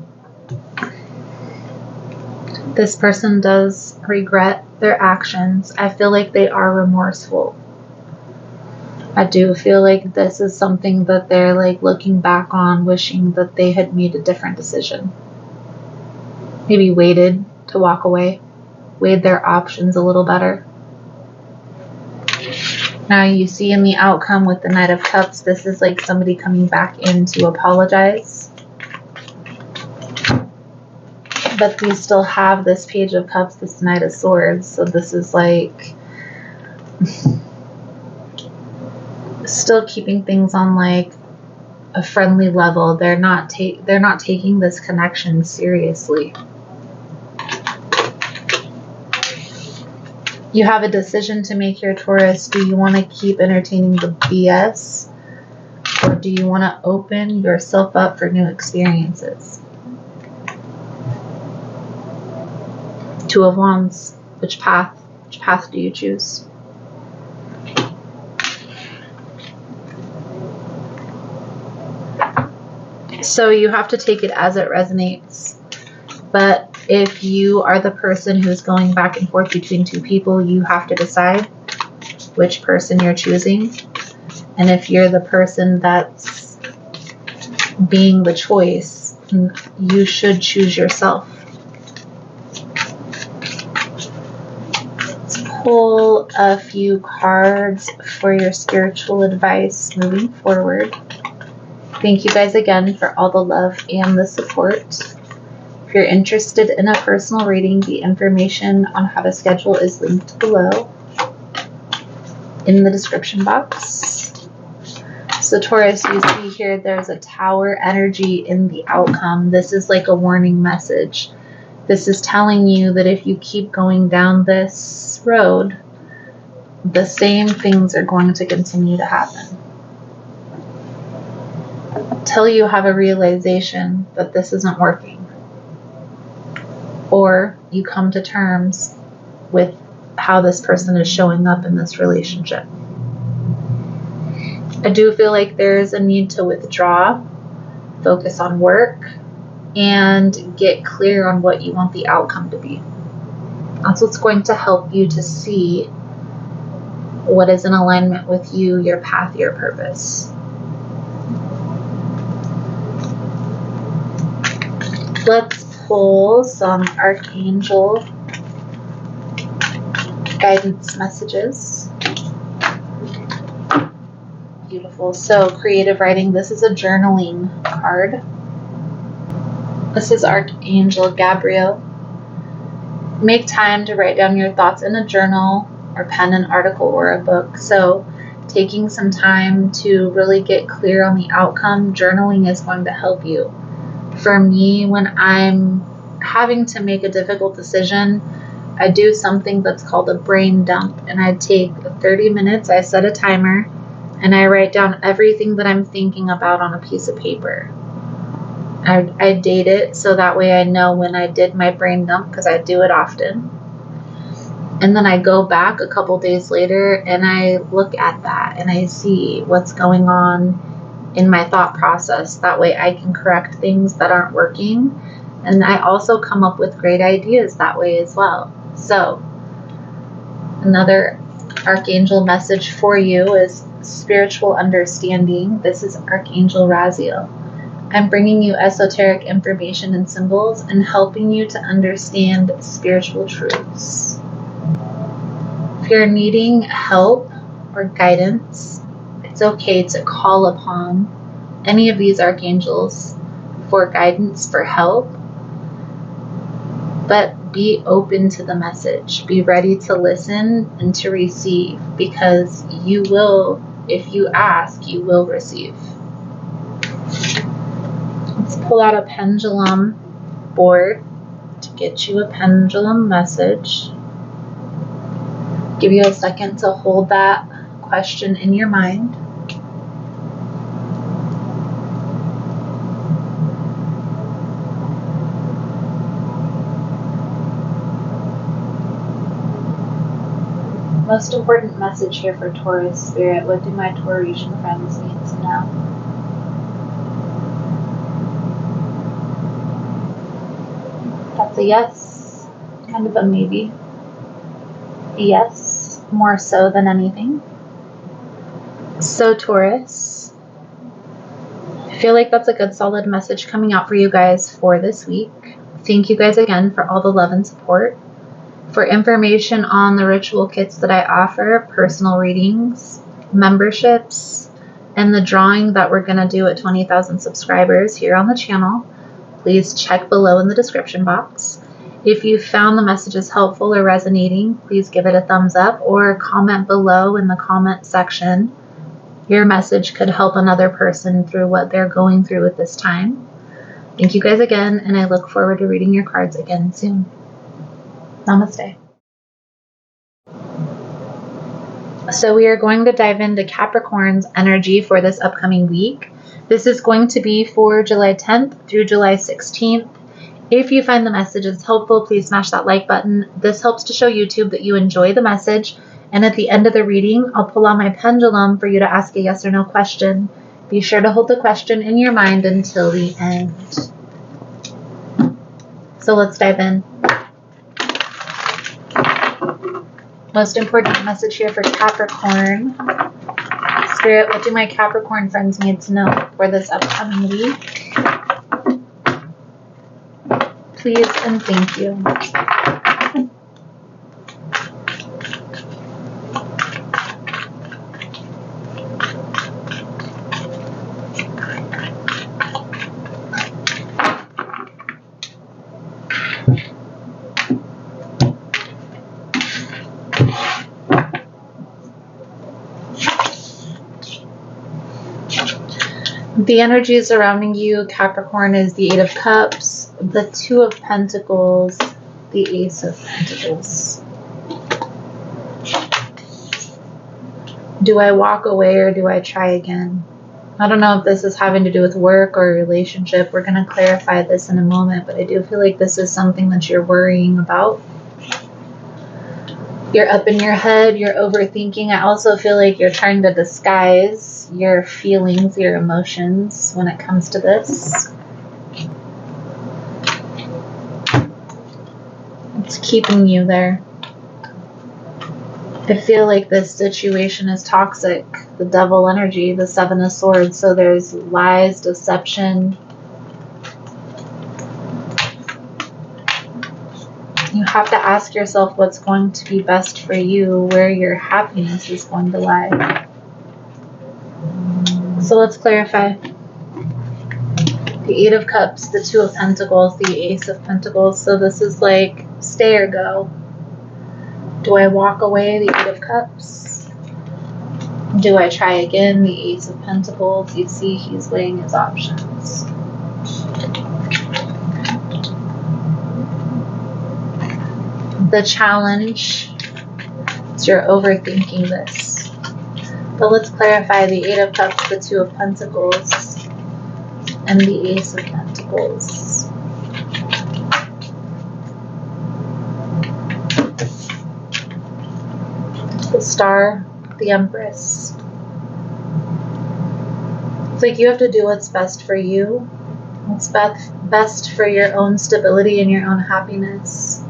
This person does regret their actions. I feel like they are remorseful. I do feel like this is something that they're like looking back on, wishing that they had made a different decision. Maybe waited to walk away, weighed their options a little better. Now you see in the outcome with the Knight of Cups, this is like somebody coming back in to apologize. But we still have this Page of Cups, this Knight of Swords, so this is like still keeping things on like a friendly level. They're not taking this connection seriously. You have a decision to make here, Taurus. Do you want to keep entertaining the BS, or do you want to open yourself up for new experiences? Two of Wands. Which path? Which path do you choose? So you have to take it as it resonates. But if you are the person who's going back and forth between two people, you have to decide which person you're choosing. And if you're the person that's being the choice, you should choose yourself. Let's pull a few cards for your spiritual advice moving forward. Thank you guys again for all the love and the support. If you're interested in a personal reading, the information on how to schedule is linked below in the description box. So Taurus, you see here there's a Tower energy in the outcome. This is like a warning message. This is telling you that if you keep going down this road, the same things are going to continue to happen. Until you have a realization that this isn't working, or you come to terms with how this person is showing up in this relationship. I do feel like there is a need to withdraw, focus on work, and get clear on what you want the outcome to be. That's what's going to help you to see what is in alignment with you, your path, your purpose. Let's pull some Archangel guidance messages. Beautiful. So creative writing. This is a journaling card. This is Archangel Gabriel. Make time to write down your thoughts in a journal or pen an article or a book. So taking some time to really get clear on the outcome, journaling is going to help you. For me, when I'm having to make a difficult decision, I do something that's called a brain dump, and I take 30 minutes, I set a timer, and I write down everything that I'm thinking about on a piece of paper. I date it so that way I know when I did my brain dump, because I do it often. And then I go back a couple days later and I look at that and I see what's going on in my thought process. That way I can correct things that aren't working. And I also come up with great ideas that way as well. So another Archangel message for you is spiritual understanding. This is Archangel Raziel. I'm bringing you esoteric information and symbols and helping you to understand spiritual truths. If you're needing help or guidance, it's okay to call upon any of these archangels for guidance, for help, but be open to the message. Be ready to listen and to receive, because you will, if you ask, you will receive. Let's pull out a pendulum board to get you a pendulum message. Give you a second to hold that question in your mind. Most important message here for Taurus Spirit. What do my Taurasian friends need to know? That's a yes, kind of a maybe. A yes, more so than anything. So Taurus, I feel like that's a good solid message coming out for you guys for this week. Thank you guys again for all the love and support. For information on the ritual kits that I offer, personal readings, memberships, and the drawing that we're going to do at 20,000 subscribers here on the channel, please check below in the description box. If you found the messages helpful or resonating, please give it a thumbs up or comment below in the comment section. Your message could help another person through what they're going through at this time. Thank you guys again, and I look forward to reading your cards again soon. Namaste. So we are going to dive into Capricorn's energy for this upcoming week. This is going to be for July 10th through July 16th. If you find the messages helpful, please smash that like button. This helps to show YouTube that you enjoy the message. And at the end of the reading, I'll pull out my pendulum for you to ask a yes or no question. Be sure to hold the question in your mind until the end. So let's dive in. Most important message here for Capricorn. Spirit, what do my Capricorn friends need to know for this upcoming week? Please and thank you. The energy surrounding you, Capricorn, is the Eight of Cups, the Two of Pentacles, the Ace of Pentacles. Do I walk away or do I try again? I don't know if this is having to do with work or relationship. We're going to clarify this in a moment, but I do feel like this is something that you're worrying about. You're up in your head, you're overthinking. I also feel like you're trying to disguise your feelings, your emotions when it comes to this. It's keeping you there. I feel like this situation is toxic. The devil energy, the 7 of Swords. So there's lies, deception. You have to ask yourself what's going to be best for you, where your happiness is going to lie. So let's clarify. The 8 of Cups, the 2 of Pentacles, the Ace of Pentacles. So this is like stay or go. Do I walk away? The 8 of Cups. Do I try again? The Ace of Pentacles. You see he's weighing his options. The challenge is you're overthinking this. But let's clarify the 8 of Cups, the 2 of Pentacles, and the Ace of Pentacles. The Star, the Empress. It's like you have to do what's best for you. What's best for your own stability and your own happiness.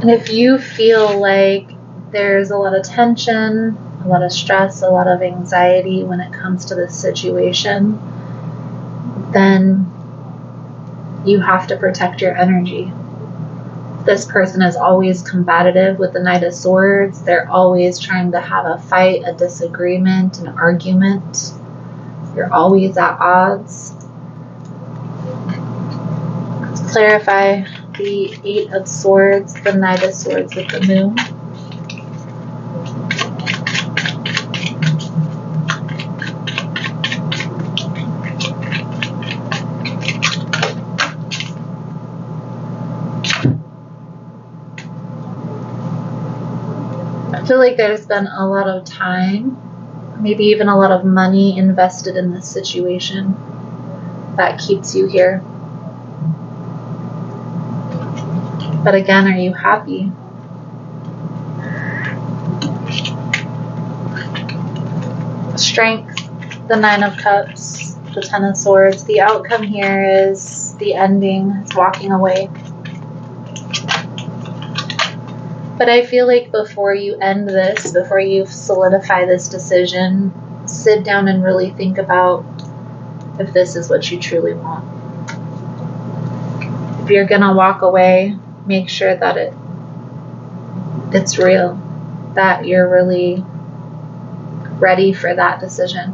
And if you feel like there's a lot of tension, a lot of stress, a lot of anxiety when it comes to this situation, then you have to protect your energy. This person is always combative with the Knight of Swords. They're always trying to have a fight, a disagreement, an argument. You're always at odds. Let's clarify the 8 of Swords, the Knight of Swords with the Moon. I feel like there's been a lot of time, maybe even a lot of money invested in this situation that keeps you here. But again, are you happy? Strength, the 9 of Cups, the 10 of Swords. The outcome here is the ending, it's walking away. But I feel like before you end this, before you solidify this decision, sit down and really think about if this is what you truly want. If you're going to walk away, make sure that it's real, that you're really ready for that decision.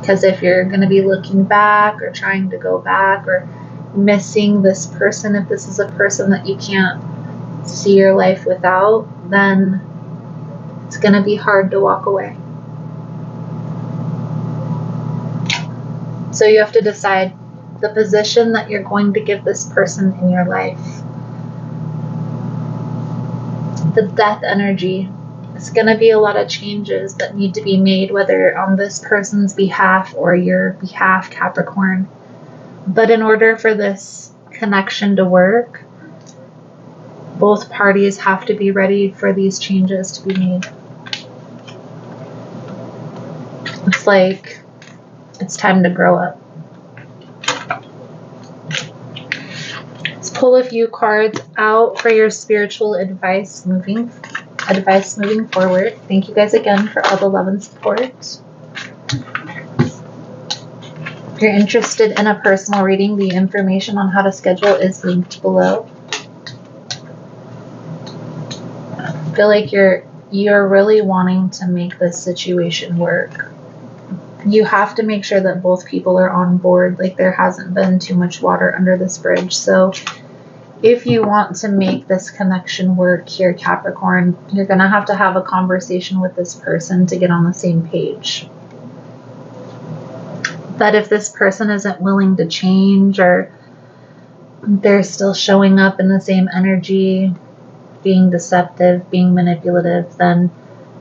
Because if you're going to be looking back or trying to go back or missing this person, if this is a person that you can't see your life without, then it's going to be hard to walk away. So you have to decide the position that you're going to give this person in your life. The Death energy. It's going to be a lot of changes that need to be made, whether on this person's behalf or your behalf, Capricorn. But in order for this connection to work, both parties have to be ready for these changes to be made. It's like it's time to grow up. Let's pull a few cards out for your spiritual advice moving forward. Thank you guys again for all the love and support. If you're interested in a personal reading, the information on how to schedule is linked below. I feel like you're really wanting to make this situation work. You have to make sure that both people are on board, like there hasn't been too much water under this bridge. So if you want to make this connection work here, Capricorn, you're going to have a conversation with this person to get on the same page. But if this person isn't willing to change, or they're still showing up in the same energy, being deceptive, being manipulative, then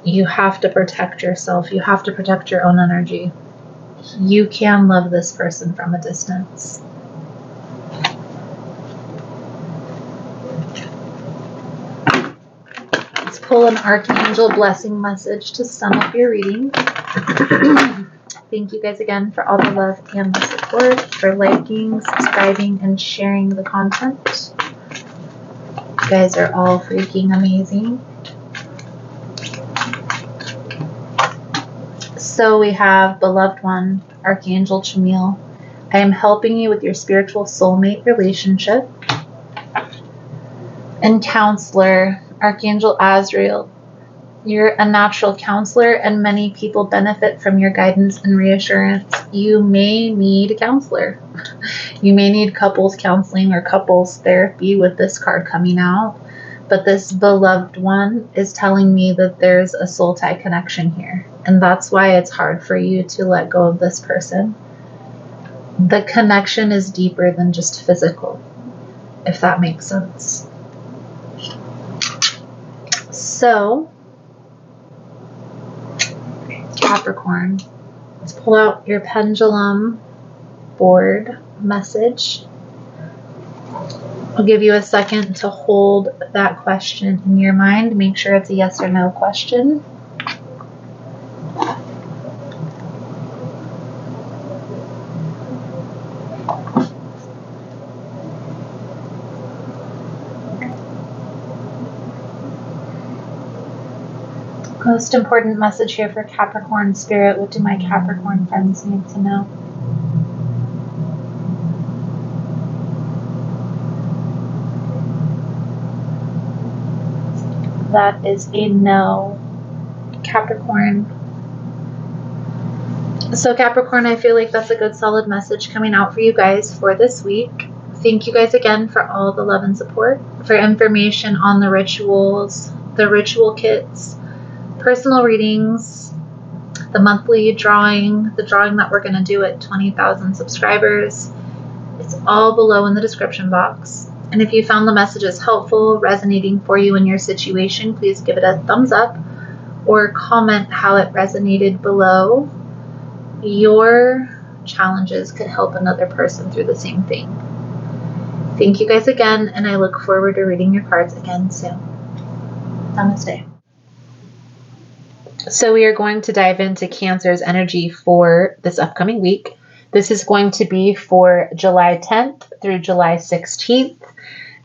you have to protect yourself. You have to protect your own energy. You can love this person from a distance. Let's pull an Archangel blessing message to sum up your reading. Thank you guys again for all the love and the support, for liking, subscribing, and sharing the content. You guys are all freaking amazing. So we have Beloved One, Archangel Chamiel. I am helping you with your spiritual soulmate relationship. And Counselor, Archangel Azrael. You're a natural counselor, and many people benefit from your guidance and reassurance. You may need a counselor. You may need couples counseling or couples therapy with this card coming out. But this Beloved One is telling me that there's a soul tie connection here. And that's why it's hard for you to let go of this person. The connection is deeper than just physical, if that makes sense. So, Capricorn, let's pull out your pendulum board message. I'll give you a second to hold that question in your mind. Make sure it's a yes or no question. Most important message here for Capricorn Spirit. What do my Capricorn friends need to know? That is a no, Capricorn. So Capricorn, I feel like that's a good solid message coming out for you guys for this week. Thank you guys again for all the love and support. For information on the rituals, the ritual kits, personal readings, the monthly drawing, the drawing that we're going to do at 20,000 subscribers, it's all below in the description box. And if you found the messages helpful, resonating for you in your situation, please give it a thumbs up or comment how it resonated below. Your challenges could help another person through the same thing. Thank you guys again, and I look forward to reading your cards again soon. Namaste. So we are going to dive into Cancer's energy for this upcoming week. This is going to be for July 10th through July 16th.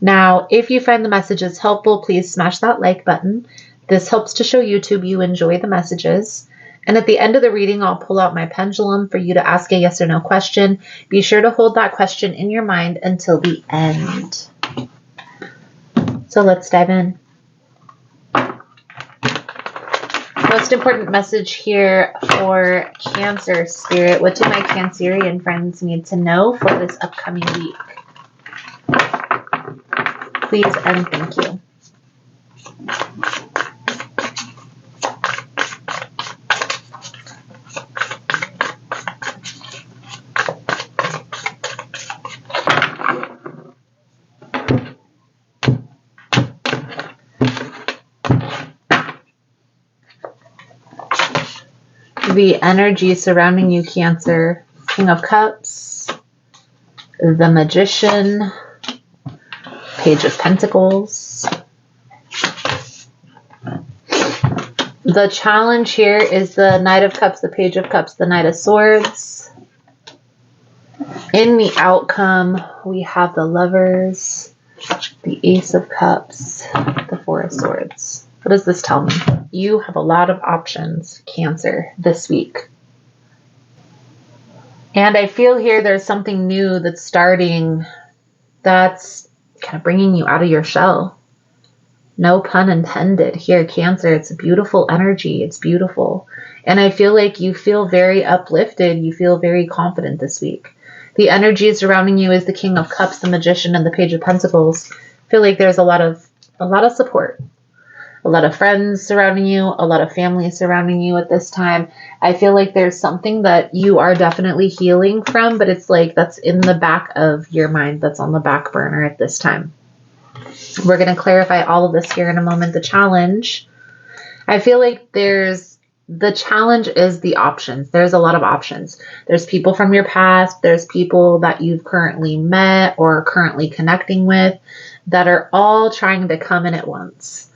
Now, if you find the messages helpful, please smash that like button. This helps to show YouTube you enjoy the messages. And at the end of the reading, I'll pull out my pendulum for you to ask a yes or no question. Be sure to hold that question in your mind until the end. So let's dive in. Most important message here for Cancer Spirit. What do my Cancerian friends need to know for this upcoming week? Please and thank you. The energy surrounding you, Cancer. King of Cups, the Magician, Page of Pentacles. The challenge here is the Knight of Cups, the Page of Cups, the Knight of Swords. In the outcome, we have the Lovers, the Ace of Cups, the Four of Swords. What does this tell me? You have a lot of options, Cancer, this week. And I feel here there's something new that's starting that's kind of bringing you out of your shell. No pun intended here, Cancer. It's a beautiful energy. It's beautiful. And I feel like you feel very uplifted. You feel very confident this week. The energy surrounding you is the King of Cups, the Magician, and the Page of Pentacles. I feel like there's a lot of support. A lot of friends surrounding you, a lot of family surrounding you at this time. I feel like there's something that you are definitely healing from, but it's like that's in the back of your mind, that's on the back burner at this time. We're going to clarify all of this here in a moment. The challenge, I feel like the challenge is the options. There's a lot of options. There's people from your past. There's people that you've currently met or are currently connecting with that are all trying to come in at once.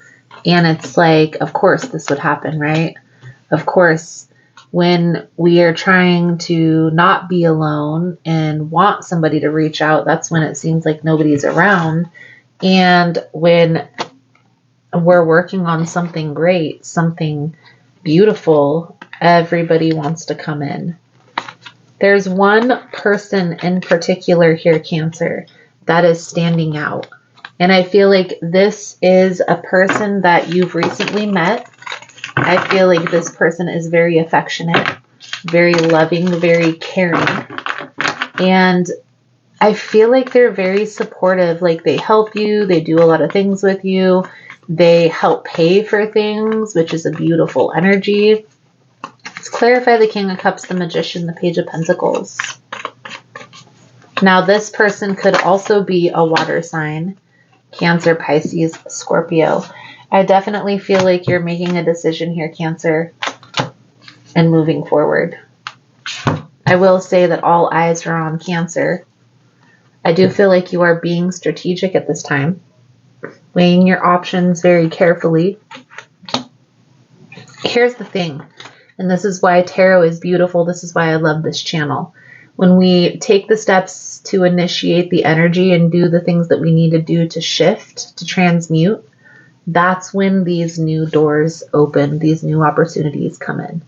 And it's like, of course this would happen, right? Of course, When we are trying to not be alone and want somebody to reach out, that's when it seems like nobody's around. And when we're working on something great, something beautiful, everybody wants to come in. There's one person in particular here, Cancer, that is standing out. And I feel like this is a person that you've recently met. I feel like this person is very affectionate, very loving, very caring. And I feel like they're very supportive. Like they help you. They do a lot of things with you. They help pay for things, which is a beautiful energy. Let's clarify the King of Cups, the Magician, the Page of Pentacles. Now, this person could also be a water sign. Cancer, Pisces, Scorpio. I definitely feel like you're making a decision here, Cancer, and moving forward. I will say that all eyes are on Cancer. I do feel like you are being strategic at this time, weighing your options very carefully. Here's the thing, and this is why tarot is beautiful. This is why I love this channel. When we take the steps to initiate the energy and do the things that we need to do to shift, to transmute, that's when these new doors open, these new opportunities come in.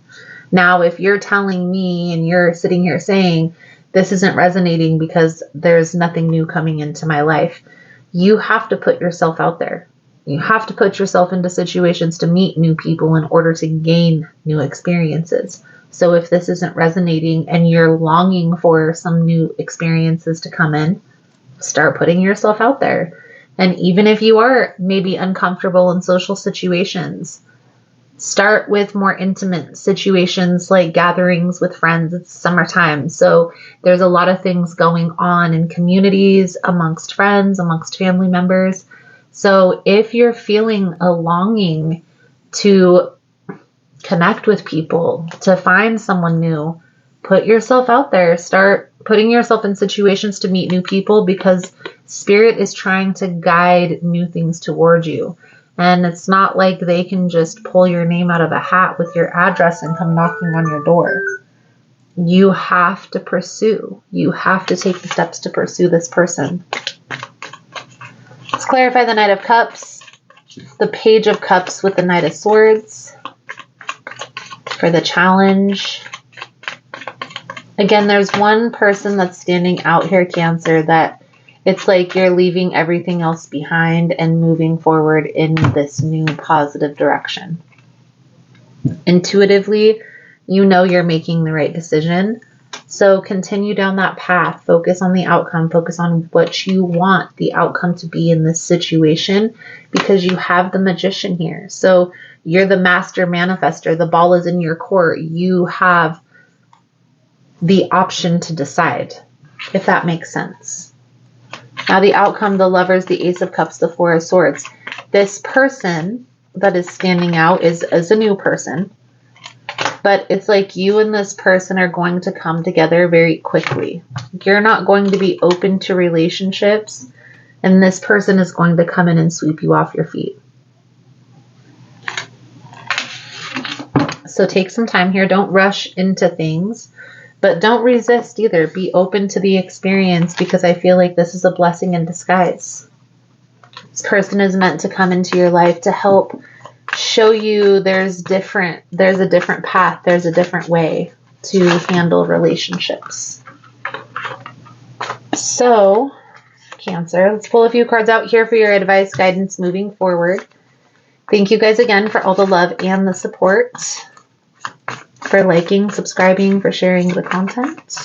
Now, if you're telling me and you're sitting here saying, this isn't resonating because there's nothing new coming into my life, you have to put yourself out there. You have to put yourself into situations to meet new people in order to gain new experiences. So if this isn't resonating and you're longing for some new experiences to come in, start putting yourself out there. And even if you are maybe uncomfortable in social situations, start with more intimate situations like gatherings with friends. It's summertime, so there's a lot of things going on in communities, amongst friends, amongst family members. So if you're feeling a longing to connect with people, to find someone new, put yourself out there. Start putting yourself in situations to meet new people, because Spirit is trying to guide new things towards you. And it's not like they can just pull your name out of a hat with your address and come knocking on your door. You have to pursue. You have to take the steps to pursue this person. Let's clarify the Knight of Cups, the Page of Cups with the Knight of Swords for the challenge. Again, there's one person that's standing out here, Cancer, that it's like you're leaving everything else behind and moving forward in this new positive direction. Intuitively, you know you're making the right decision. So continue down that path. Focus on the outcome. Focus on what you want the outcome to be in this situation, because you have the Magician here. So you're the master manifester. The ball is in your court. You have the option to decide, if that makes sense. Now the outcome, the Lovers, the Ace of Cups, the Four of Swords. This person that is standing out is a new person. But it's like you and this person are going to come together very quickly. You're not going to be open to relationships, and this person is going to come in and sweep you off your feet. So take some time here. Don't rush into things, but don't resist either. Be open to the experience, because I feel like this is a blessing in disguise. This person is meant to come into your life to help show you there's a different path, there's a different way to handle relationships. So, Cancer, let's pull a few cards out here for your advice, guidance moving forward. Thank you guys again for all the love and the support, for liking, subscribing, for sharing the content.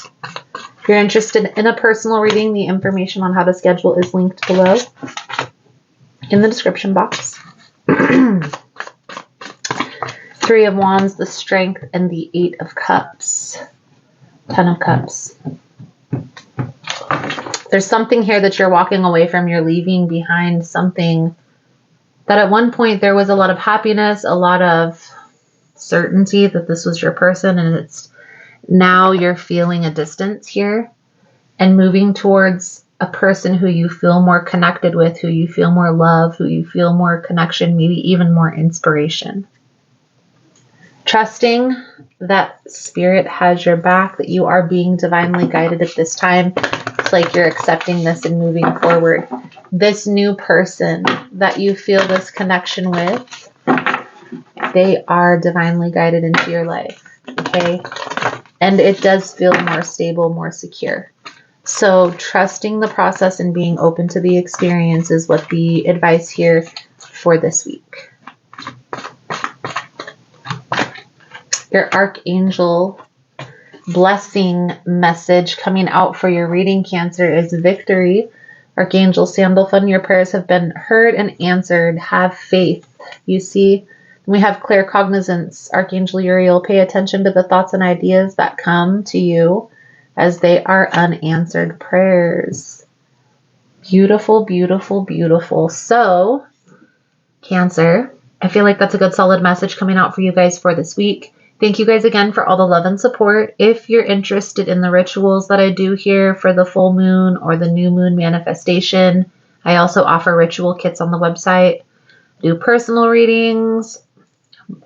If you're interested in a personal reading, the information on how to schedule is linked below in the description box. Three of Wands, the Strength, and the Eight of Cups. Ten of Cups. There's something here that you're walking away from. You're leaving behind something that at one point there was a lot of happiness, a lot of certainty that this was your person, and it's now you're feeling a distance here and moving towards a person who you feel more connected with, who you feel more love, who you feel more connection, maybe even more inspiration. trusting that spirit has your back, that you are being divinely guided at this time. It's like you're accepting this and moving forward. This new person that you feel this connection with, they are divinely guided into your life, okay? And it does feel more stable, more secure. So trusting the process and being open to the experience is what the advice here for this week. Your Archangel blessing message coming out for your reading, Cancer, is victory. Archangel Sandalphon, your prayers have been heard and answered. Have faith. You see, we have clear cognizance. Archangel Uriel, pay attention to the thoughts and ideas that come to you as they are unanswered prayers. Beautiful, beautiful, beautiful. So, Cancer, I feel like that's a good solid message coming out for you guys for this week. Thank you guys again for all the love and support. If you're interested in the rituals that I do here for the full moon or the new moon manifestation, I also offer ritual kits on the website. Do personal readings.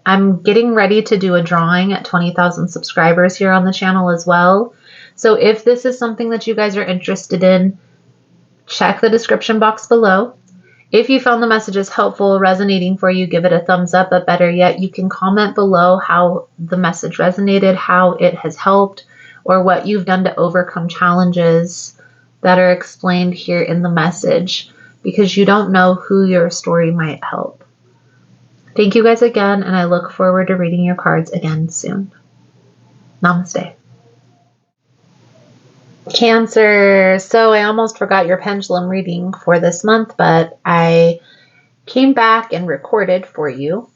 I'm getting ready to do a drawing at 20,000 subscribers here on the channel as well. So if this is something that you guys are interested in, check the description box below. If you found the messages helpful, resonating for you, give it a thumbs up, but better yet, you can comment below how the message resonated, how it has helped, or what you've done to overcome challenges that are explained here in the message, because you don't know who your story might help. Thank you guys again, and I look forward to reading your cards again soon. Namaste. Cancer. So I almost forgot your pendulum reading for this month, but I came back and recorded for you.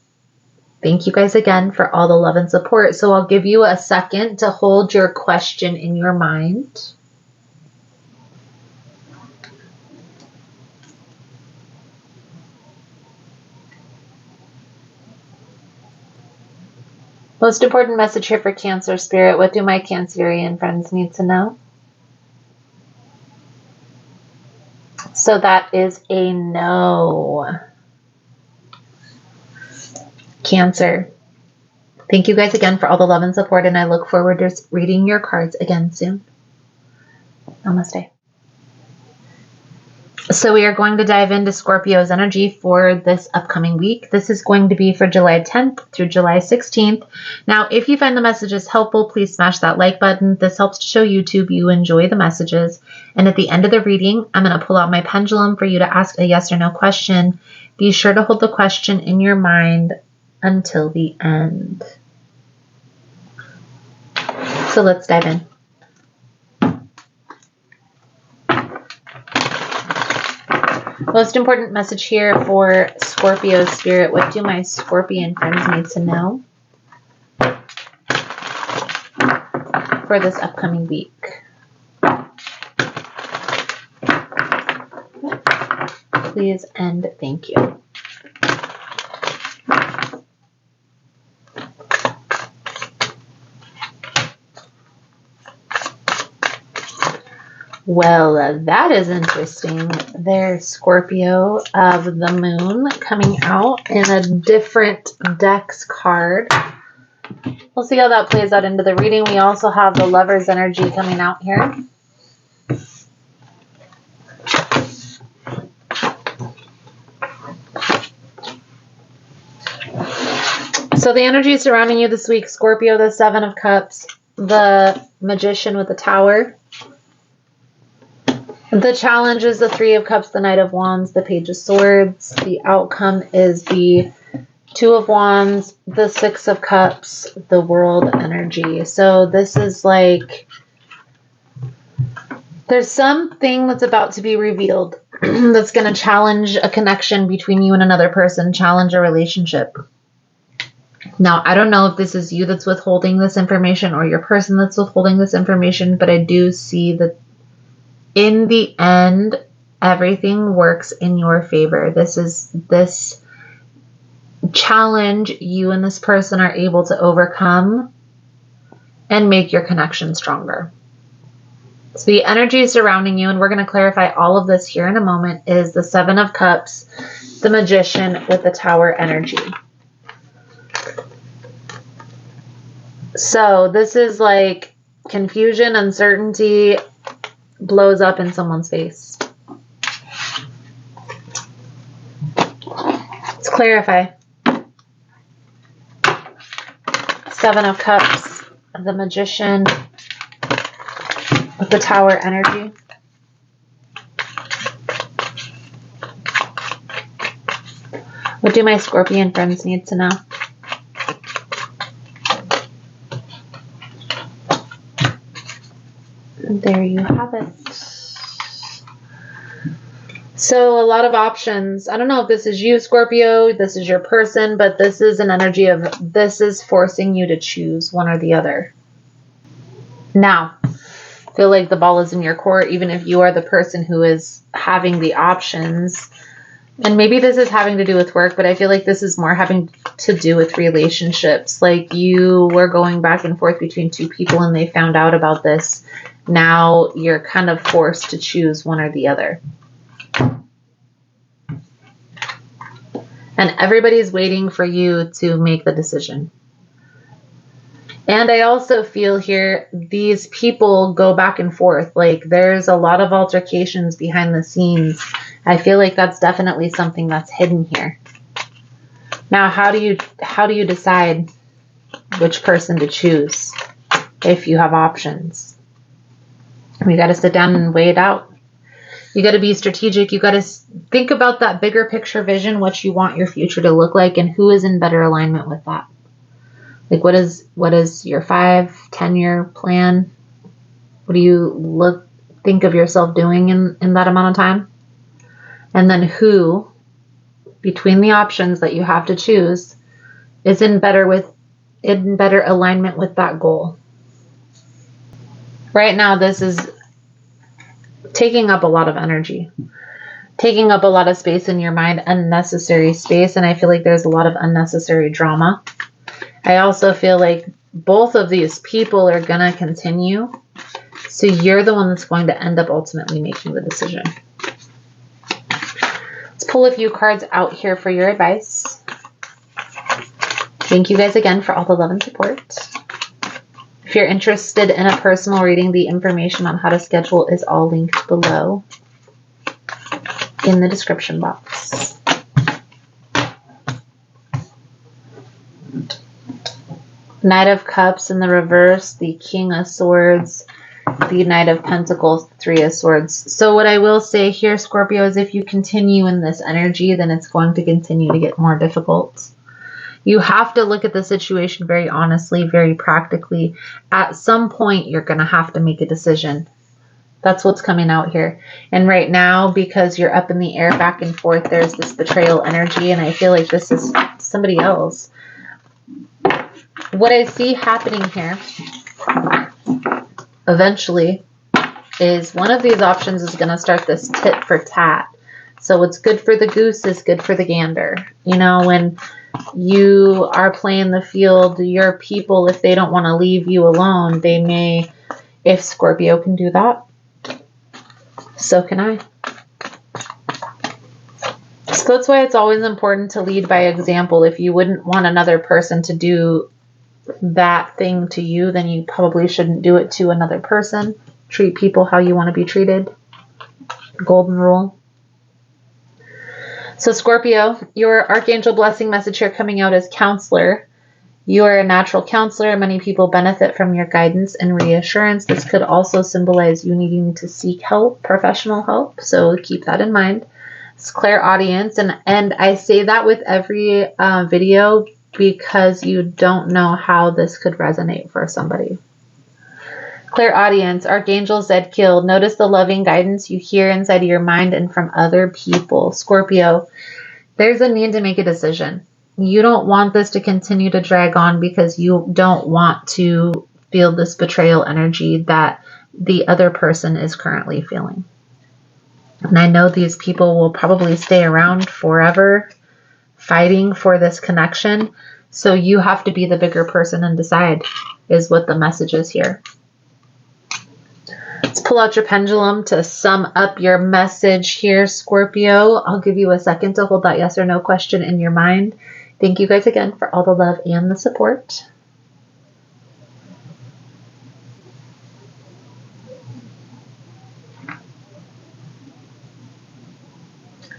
Thank you guys again for all the love and support. So I'll give you a second to hold your question in your mind. Most important message here for Cancer Spirit. What do my Cancerian friends need to know? So that is a no. Cancer. Thank you guys again for all the love and support, and I look forward to reading your cards again soon. Namaste. So we are going to dive into Scorpio's energy for this upcoming week. This is going to be for July 10th through July 16th. Now, if you find the messages helpful, please smash that like button. This helps to show YouTube you enjoy the messages. And at the end of the reading, I'm going to pull out my pendulum for you to ask a yes or no question. Be sure to hold the question in your mind until the end. So let's dive in. Most important message here for Scorpio Spirit. What do my Scorpion friends need to know for this upcoming week? Please and thank you. Well, that is interesting. There's Scorpio of the Moon coming out in a different Dex card. We'll see how that plays out into the reading. We also have the Lover's energy coming out here. So the energy surrounding you this week, Scorpio, the Seven of Cups, the Magician with the Tower. The challenge is the Three of Cups, the Knight of Wands, the Page of Swords. The outcome is the Two of Wands, the Six of Cups, the World energy. So this is like, there's something that's about to be revealed that's going to challenge a connection between you and another person, challenge a relationship. Now, I don't know if this is you that's withholding this information or your person that's withholding this information, but I do see that in the end, everything works in your favor. This challenge you and this person are able to overcome and make your connection stronger. So the energy surrounding you, and we're going to clarify all of this here in a moment, is the Seven of Cups, the Magician with the Tower energy. So this is like confusion, uncertainty blows up in someone's face. Let's clarify. Seven of Cups, the Magician with the Tower energy. What do my Scorpion friends need to know? There you have it. So a lot of options. I don't know if this is you, Scorpio, this is your person, but this is an energy of this is forcing you to choose one or the other. Now, I feel like the ball is in your court, even if you are the person who is having the options. And maybe this is having to do with work, but I feel like this is more having to do with relationships. Like you were going back and forth between two people and they found out about this. Now you're kind of forced to choose one or the other. And everybody's waiting for you to make the decision. And I also feel here, these people go back and forth. Like there's a lot of altercations behind the scenes. I feel like that's definitely something that's hidden here. Now, how do you decide which person to choose if you have options? You got to sit down and weigh it out. You got to be strategic. You got to think about that bigger picture vision, what you want your future to look like, and who is in better alignment with that. Like what is your 5-10 year plan? What do you think of yourself doing in that amount of time? And then who, between the options that you have to choose, is in better alignment with that goal. Right now, this is taking up a lot of energy, taking up a lot of space in your mind, unnecessary space, and I feel like there's a lot of unnecessary drama. I also feel like both of these people are going to continue, so you're the one that's going to end up ultimately making the decision. Let's pull a few cards out here for your advice. Thank you guys again for all the love and support. If you're interested in a personal reading, the information on how to schedule is all linked below in the description box. Knight of Cups in the reverse, the King of Swords, the Knight of Pentacles, Three of Swords. So what I will say here, Scorpio, is if you continue in this energy, then it's going to continue to get more difficult. You have to look at the situation very honestly, very practically. At some point, you're going to have to make a decision. That's what's coming out here. And right now, because you're up in the air back and forth, there's this betrayal energy, and I feel like this is somebody else. What I see happening here eventually is one of these options is going to start this tit for tat. So what's good for the goose is good for the gander. You know, when you are playing the field, your people, if they don't want to leave you alone, they may, if Scorpio can do that, so can I. So that's why it's always important to lead by example. If you wouldn't want another person to do that thing to you, then you probably shouldn't do it to another person. Treat people how you want to be treated. Golden rule. So Scorpio, your archangel blessing message here coming out as counselor. You are a natural counselor. Many people benefit from your guidance and reassurance. This could also symbolize you needing to seek help, professional help. So keep that in mind. It's clairaudience. And I say that with every video because you don't know how this could resonate for somebody. Clairaudience, Archangel Zedkiel. Notice the loving guidance you hear inside of your mind and from other people. Scorpio, there's a need to make a decision. You don't want this to continue to drag on because you don't want to feel this betrayal energy that the other person is currently feeling. And I know these people will probably stay around forever fighting for this connection. So you have to be the bigger person and decide, is what the message is here. Let's pull out your pendulum to sum up your message here, Scorpio. I'll give you a second to hold that yes or no question in your mind. Thank you guys again for all the love and the support.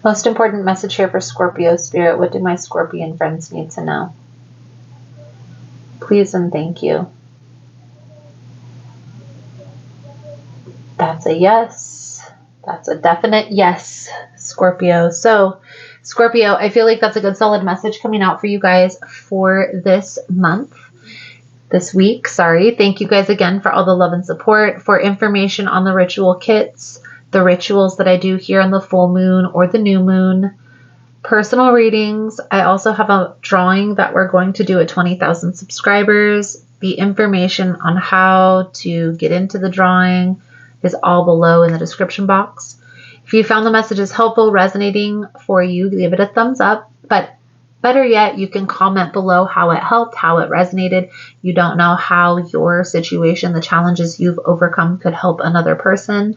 Most important message here for Scorpio Spirit. What do my Scorpion friends need to know? Please and thank you. That's a yes. That's a definite yes, Scorpio. So, Scorpio, I feel like that's a good solid message coming out for you guys for this month. This week, sorry. Thank you guys again for all the love and support. For information on the ritual kits, the rituals that I do here on the full moon or the new moon, personal readings. I also have a drawing that we're going to do at 20,000 subscribers. The information on how to get into the drawing is all below in the description box. If you found the messages helpful, resonating for you, give it a thumbs up. But better yet, you can comment below how it helped, how it resonated. You don't know how your situation, the challenges you've overcome could help another person.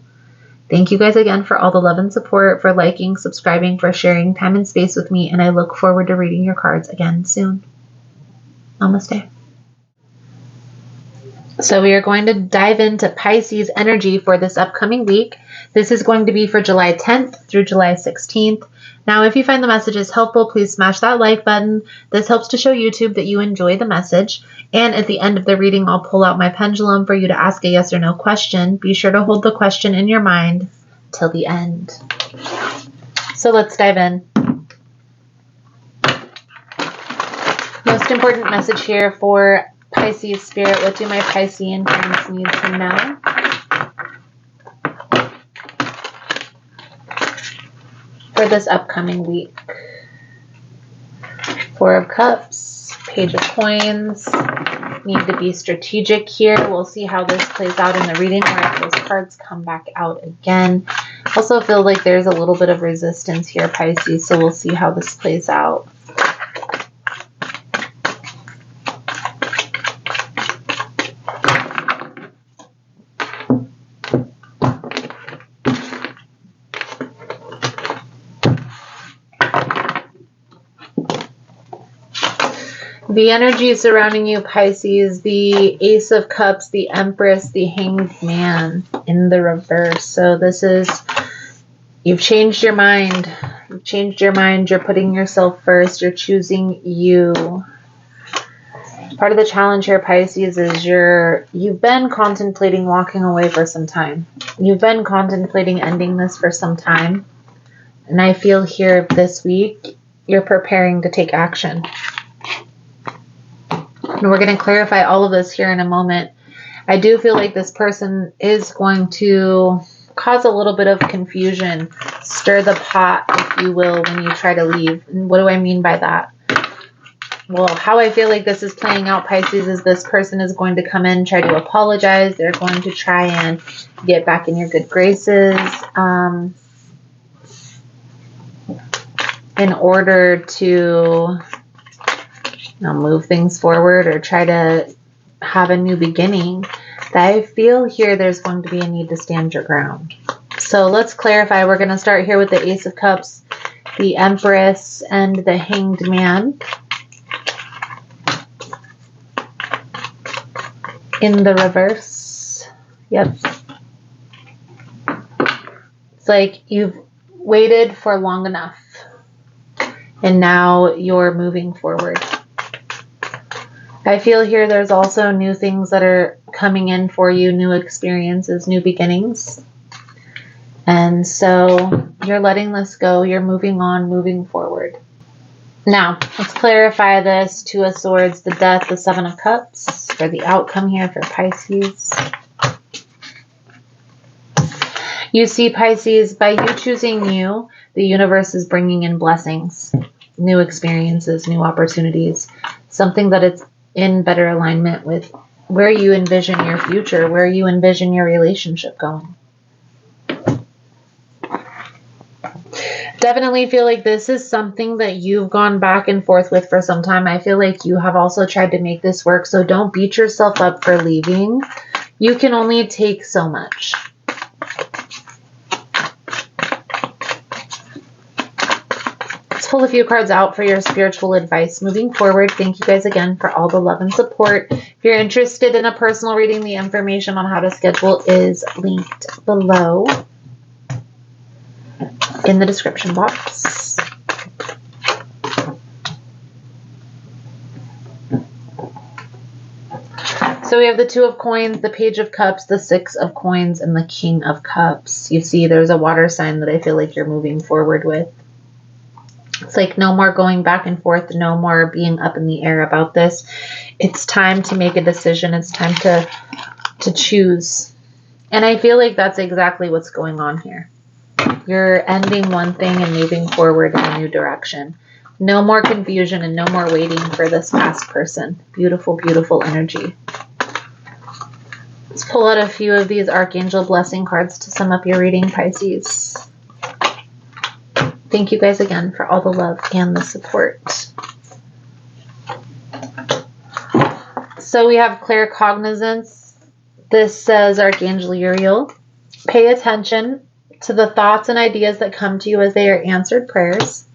Thank you guys again for all the love and support, for liking, subscribing, for sharing time and space with me, and I look forward to reading your cards again soon. Namaste. So we are going to dive into Pisces energy for this upcoming week. This is going to be for July 10th through July 16th. Now, if you find the messages helpful, please smash that like button. This helps to show YouTube that you enjoy the message. And at the end of the reading, I'll pull out my pendulum for you to ask a yes or no question. Be sure to hold the question in your mind till the end. So let's dive in. Most important message here for Pisces Spirit. What do my Piscean friends need to know? For this upcoming week. Four of Cups, Page of Coins. Need to be strategic here. We'll see how this plays out in the reading, or if those cards come back out again. Also feel like there's a little bit of resistance here, Pisces, so we'll see how this plays out. The energy surrounding you, Pisces, the Ace of Cups, the Empress, the Hanged Man in the reverse. So this is, you've changed your mind. You've changed your mind. You're putting yourself first. You're choosing you. Part of the challenge here, Pisces, is you've been contemplating walking away for some time. You've been contemplating ending this for some time. And I feel here this week, you're preparing to take action. And we're going to clarify all of this here in a moment. I do feel like this person is going to cause a little bit of confusion, stir the pot, if you will, when you try to leave. And what do I mean by that? Well, how I feel like this is playing out, Pisces, is this person is going to come in, try to apologize. They're going to try and get back in your good graces in order to move things forward or try to have a new beginning. I feel here there's going to be a need to stand your ground. So let's clarify. We're going to start here with the Ace of Cups, the Empress, and the Hanged Man in the reverse. Yep. It's like you've waited for long enough and now you're moving forward. I feel here there's also new things that are coming in for you, new experiences, new beginnings. And so you're letting this go. You're moving on, moving forward. Now, let's clarify this. Two of Swords, the Death, the Seven of Cups for the outcome here for Pisces. You see, Pisces, by you choosing you, the universe is bringing in blessings, new experiences, new opportunities, something that it's in better alignment with where you envision your future, where you envision your relationship going. Definitely feel like this is something that you've gone back and forth with for some time. I feel like you have also tried to make this work, so don't beat yourself up for leaving. You can only take so much. Pull a few cards out for your spiritual advice moving forward. Thank you guys again for all the love and support. If you're interested in a personal reading, the information on how to schedule is linked below. in the description box. So we have the 2 of Coins, the Page of Cups, the 6 of Coins, and the King of Cups. You see there's a water sign that I feel like you're moving forward with. It's like no more going back and forth, no more being up in the air about this. It's time to make a decision. It's time to choose. And I feel like that's exactly what's going on here. You're ending one thing and moving forward in a new direction. No more confusion and no more waiting for this past person. Beautiful, beautiful energy. Let's pull out a few of these Archangel Blessing cards to sum up your reading, Pisces. Thank you guys again for all the love and the support. So we have claircognizance. This says, Archangel Uriel, pay attention to the thoughts and ideas that come to you as they are answered prayers.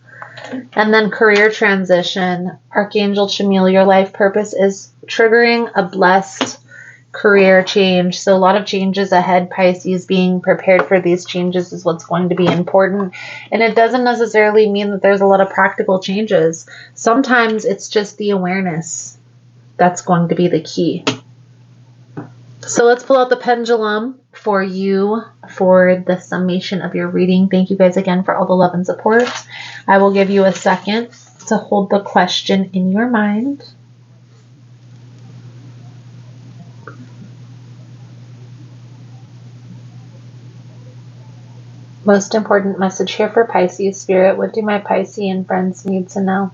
And then career transition. Archangel Chamil, your life purpose is triggering a blessed career change. So a lot of changes ahead, Pisces. Being prepared for these changes is what's going to be important. And it doesn't necessarily mean that there's a lot of practical changes. Sometimes it's just the awareness that's going to be the key. So let's pull out the pendulum for you for the summation of your reading. Thank you guys again for all the love and support. I will give you a second to hold the question in your mind. Most important message here for Pisces Spirit. What do my Piscean friends need to know?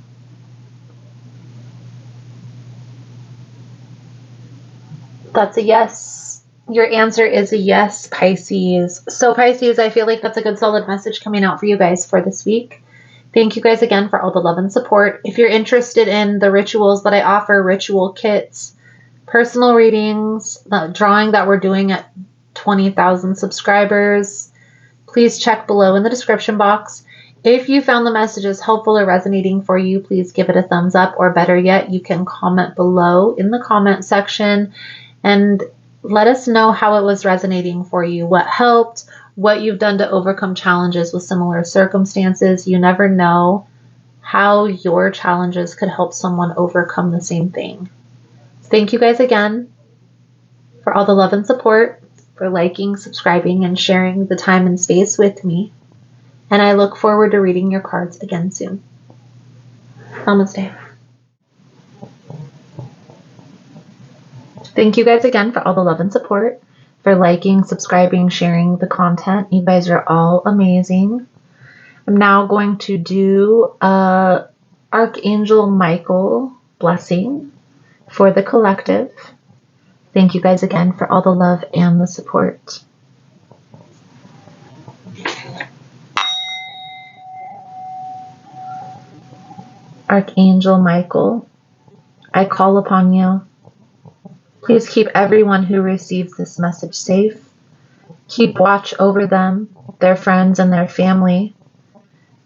That's a yes. Your answer is a yes, Pisces. So Pisces, I feel like that's a good solid message coming out for you guys for this week. Thank you guys again for all the love and support. If you're interested in the rituals that I offer, ritual kits, personal readings, the drawing that we're doing at 20,000 subscribers, please check below in the description box. If you found the messages helpful or resonating for you, please give it a thumbs up, or better yet, you can comment below in the comment section and let us know how it was resonating for you, what helped, what you've done to overcome challenges with similar circumstances. You never know how your challenges could help someone overcome the same thing. Thank you guys again for all the love and support, for liking, subscribing, and sharing the time and space with me. And I look forward to reading your cards again soon. Namaste. Thank you guys again for all the love and support, for liking, subscribing, sharing the content. You guys are all amazing. I'm now going to do Archangel Michael blessing for the collective. Thank you guys again for all the love and the support. Archangel Michael, I call upon you. Please keep everyone who receives this message safe. Keep watch over them, their friends, and their family.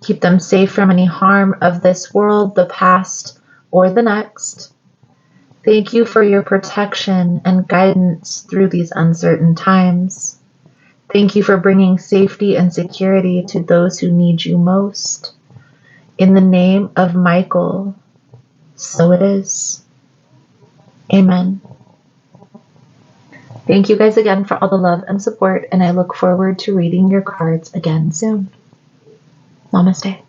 Keep them safe from any harm of this world, the past, or the next. Thank you for your protection and guidance through these uncertain times. Thank you for bringing safety and security to those who need you most. In the name of Michael, so it is. Amen. Thank you guys again for all the love and support, and I look forward to reading your cards again soon. Namaste.